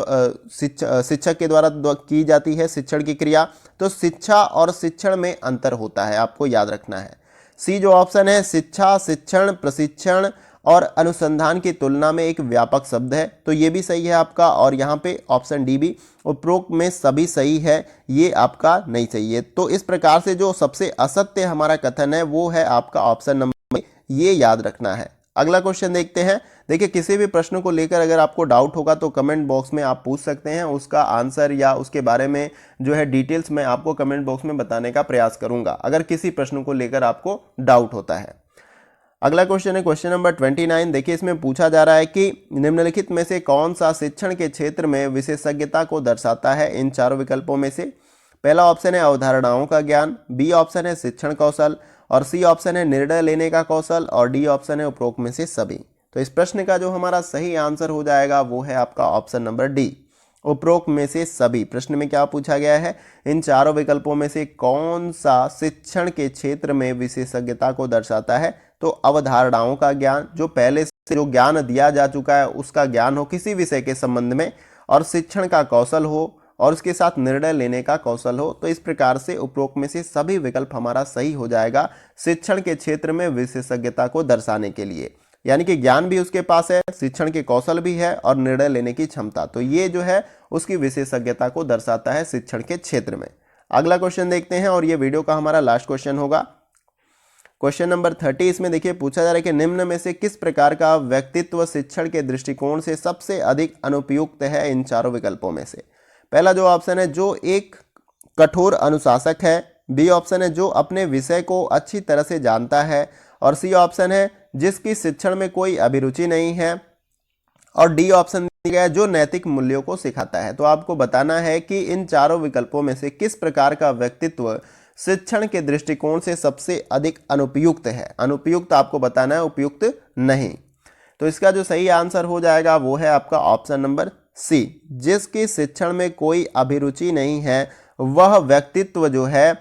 शिक्षक के द्वारा की जाती है शिक्षण की क्रिया। तो शिक्षा और शिक्षण में अंतर होता है, आपको याद रखना है। सी जो ऑप्शन है शिक्षा शिक्षण प्रशिक्षण और अनुसंधान की तुलना में एक व्यापक शब्द है, तो ये भी सही है आपका। और यहाँ पे ऑप्शन डी भी उपरोक्त में सभी सही है, ये आपका नहीं सही है। तो इस प्रकार से जो सबसे असत्य हमारा कथन है वो है आपका ऑप्शन नंबर, ये याद रखना है। अगला क्वेश्चन देखते हैं। देखिए किसी भी प्रश्न को लेकर अगर आपको डाउट होगा तो कमेंट बॉक्स में आप पूछ सकते हैं, उसका आंसर या उसके बारे में जो है डिटेल्स मैं आपको कमेंट बॉक्स में बताने का प्रयास करूंगा अगर किसी प्रश्न को लेकर आपको डाउट होता है। अगला क्वेश्चन है क्वेश्चन नंबर 29। देखिए इसमें पूछा जा रहा है कि निम्नलिखित में से कौन सा शिक्षण के क्षेत्र में विशेषज्ञता को दर्शाता है, इन चारों विकल्पों में से। पहला ऑप्शन है अवधारणाओं का ज्ञान, बी ऑप्शन है शिक्षण कौशल, और सी ऑप्शन है निर्णय लेने का कौशल, और डी ऑप्शन है उपरोक्त में से सभी। तो इस प्रश्न का जो हमारा सही आंसर हो जाएगा वो है आपका ऑप्शन नंबर डी, उपरोक्त में से सभी। प्रश्न में क्या पूछा गया है, इन चारों विकल्पों में से कौन सा शिक्षण के क्षेत्र में विशेषज्ञता को दर्शाता है। तो अवधारणाओं का ज्ञान, जो पहले से जो ज्ञान दिया जा चुका है उसका ज्ञान हो किसी विषय के संबंध में, और शिक्षण का कौशल हो, और उसके साथ निर्णय लेने का कौशल हो। तो इस प्रकार से उपरोक्त में से सभी विकल्प हमारा सही हो जाएगा शिक्षण के क्षेत्र में विशेषज्ञता को दर्शाने के लिए। यानी कि ज्ञान भी उसके पास है, शिक्षण के कौशल भी है, और निर्णय लेने की क्षमता, तो ये जो है उसकी विशेषज्ञता को दर्शाता है शिक्षण के क्षेत्र में। अगला क्वेश्चन देखते हैं, और ये वीडियो का हमारा लास्ट क्वेश्चन होगा। Question number 30। इसमें देखिए पूछा जा रहा है कि निम्न में से किस प्रकार का व्यक्तित्व शिक्षण के दृष्टिकोण से सबसे अधिक अनुपयुक्त है, इन चारों विकल्पों में से। पहला जो ऑप्शन है जो एक कठोर अनुशासक है, बी ऑप्शन है जो अपने विषय को अच्छी तरह से जानता है, और सी ऑप्शन है जिसकी शिक्षण में कोई अभिरुचि नहीं है, और डी ऑप्शन दिया गया है जो नैतिक मूल्यों को सिखाता है। तो आपको बताना है कि इन चारों विकल्पों में से किस प्रकार का व्यक्तित्व शिक्षण के दृष्टिकोण से सबसे अधिक अनुपयुक्त है। अनुपयुक्त आपको बताना है, उपयुक्त नहीं। तो इसका जो सही आंसर हो जाएगा वो है आपका ऑप्शन नंबर सी, जिसकी शिक्षण में कोई अभिरुचि नहीं है वह व्यक्तित्व जो है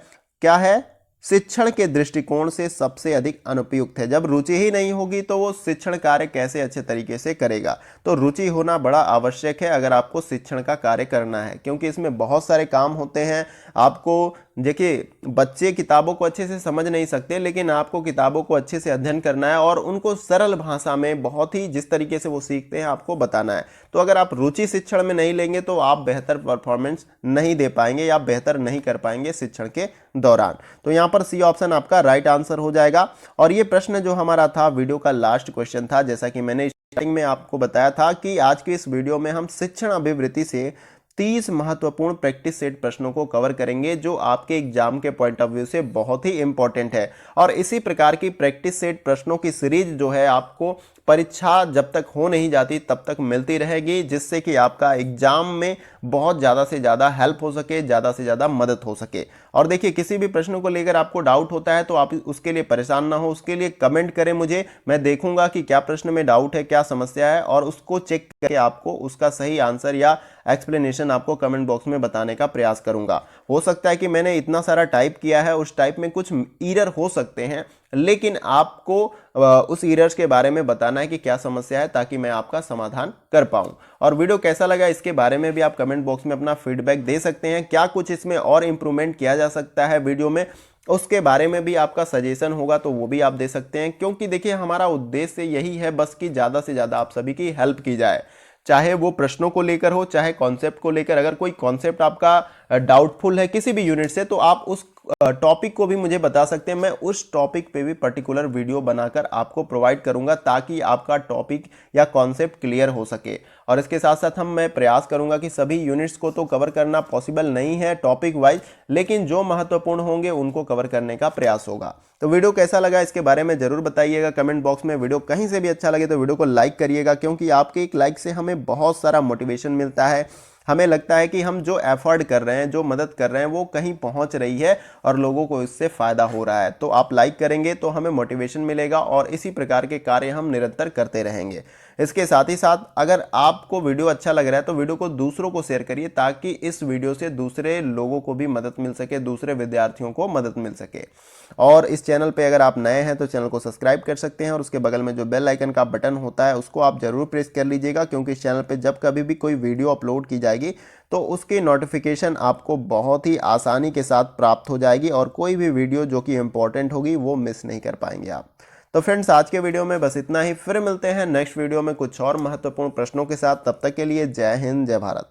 क्या है, शिक्षण के दृष्टिकोण से सबसे अधिक अनुपयुक्त है। जब रुचि ही नहीं होगी तो वो शिक्षण कार्य कैसे अच्छे तरीके से करेगा। तो रुचि होना बड़ा आवश्यक है अगर आपको शिक्षण का कार्य करना है, क्योंकि इसमें बहुत सारे काम होते हैं। आपको देखिए बच्चे किताबों को अच्छे से समझ नहीं सकते, लेकिन आपको किताबों को अच्छे से अध्ययन करना है और उनको सरल भाषा में बहुत ही जिस तरीके से वो सीखते हैं आपको बताना है। तो अगर आप रुचि शिक्षण में नहीं लेंगे तो आप बेहतर परफॉर्मेंस नहीं दे पाएंगे या बेहतर नहीं कर पाएंगे शिक्षण के दौरान। तो यहाँ पर सी ऑप्शन आपका राइट आंसर हो जाएगा। और ये प्रश्न जो हमारा था वीडियो का लास्ट क्वेश्चन था। जैसा कि मैंने स्टार्टिंग में आपको बताया था कि आज की इस वीडियो में हम शिक्षण अभिवृत्ति से 30 महत्वपूर्ण प्रैक्टिस सेट प्रश्नों को कवर करेंगे जो आपके एग्जाम के पॉइंट ऑफ व्यू से बहुत ही इंपॉर्टेंट है। और इसी प्रकार की प्रैक्टिस सेट प्रश्नों की सीरीज जो है आपको परीक्षा जब तक हो नहीं जाती तब तक मिलती रहेगी, जिससे कि आपका एग्जाम में बहुत ज़्यादा से ज़्यादा हेल्प हो सके, ज़्यादा से ज़्यादा मदद हो सके। और देखिए, किसी भी प्रश्न को लेकर आपको डाउट होता है तो आप उसके लिए परेशान ना हो, उसके लिए कमेंट करें मुझे, मैं देखूंगा कि क्या प्रश्न में डाउट है, क्या समस्या है, और उसको चेक करके आपको उसका सही आंसर या एक्सप्लेनेशन आपको कमेंट बॉक्स में बताने का प्रयास करूंगा। हो सकता है कि मैंने इतना सारा टाइप किया है, उस टाइप में कुछ एरर हो सकते हैं, लेकिन आपको उस एरर्स के बारे में बताना है कि क्या समस्या है, ताकि मैं आपका समाधान कर पाऊं। और वीडियो कैसा लगा इसके बारे में भी आप कमेंट बॉक्स में अपना फीडबैक दे सकते हैं। क्या कुछ इसमें और इंप्रूवमेंट किया जा सकता है वीडियो में, उसके बारे में भी आपका सजेशन होगा तो वो भी आप दे सकते हैं। क्योंकि देखिए, हमारा उद्देश्य यही है बस कि ज़्यादा से ज़्यादा आप सभी की हेल्प की जाए, चाहे वो प्रश्नों को लेकर हो, चाहे कॉन्सेप्ट को लेकर। अगर कोई कॉन्सेप्ट आपका डाउटफुल है किसी भी यूनिट से, तो आप उस टॉपिक को भी मुझे बता सकते हैं। मैं उस टॉपिक पे भी पर्टिकुलर वीडियो बनाकर आपको प्रोवाइड करूंगा, ताकि आपका टॉपिक या कॉन्सेप्ट क्लियर हो सके। और इसके साथ साथ मैं प्रयास करूंगा कि सभी यूनिट्स को तो कवर करना पॉसिबल नहीं है टॉपिक वाइज, लेकिन जो महत्वपूर्ण होंगे उनको कवर करने का प्रयास होगा। तो वीडियो कैसा लगा इसके बारे में जरूर बताइएगा कमेंट बॉक्स में। वीडियो कहीं से भी अच्छा लगे तो वीडियो को लाइक करिएगा, क्योंकि आपके एक लाइक से हमें बहुत सारा मोटिवेशन मिलता है। हमें लगता है कि हम जो एफर्ट कर रहे हैं, जो मदद कर रहे हैं, वो कहीं पहुंच रही है और लोगों को इससे फायदा हो रहा है। तो आप लाइक करेंगे तो हमें मोटिवेशन मिलेगा, और इसी प्रकार के कार्य हम निरंतर करते रहेंगे। इसके साथ ही साथ अगर आपको वीडियो अच्छा लग रहा है तो वीडियो को दूसरों को शेयर करिए, ताकि इस वीडियो से दूसरे लोगों को भी मदद मिल सके, दूसरे विद्यार्थियों को मदद मिल सके। और इस चैनल पे अगर आप नए हैं तो चैनल को सब्सक्राइब कर सकते हैं, और उसके बगल में जो बेल आइकन का बटन होता है उसको आप जरूर प्रेस कर लीजिएगा, क्योंकि इस चैनल पे जब कभी भी कोई वीडियो अपलोड की जाएगी तो उसकी नोटिफिकेशन आपको बहुत ही आसानी के साथ प्राप्त हो जाएगी, और कोई भी वीडियो जो कि इंपॉर्टेंट होगी वो मिस नहीं कर पाएंगे आप। तो फ्रेंड्स, आज के वीडियो में बस इतना ही। फिर मिलते हैं नेक्स्ट वीडियो में कुछ और महत्वपूर्ण प्रश्नों के साथ। तब तक के लिए जय हिंद, जय भारत।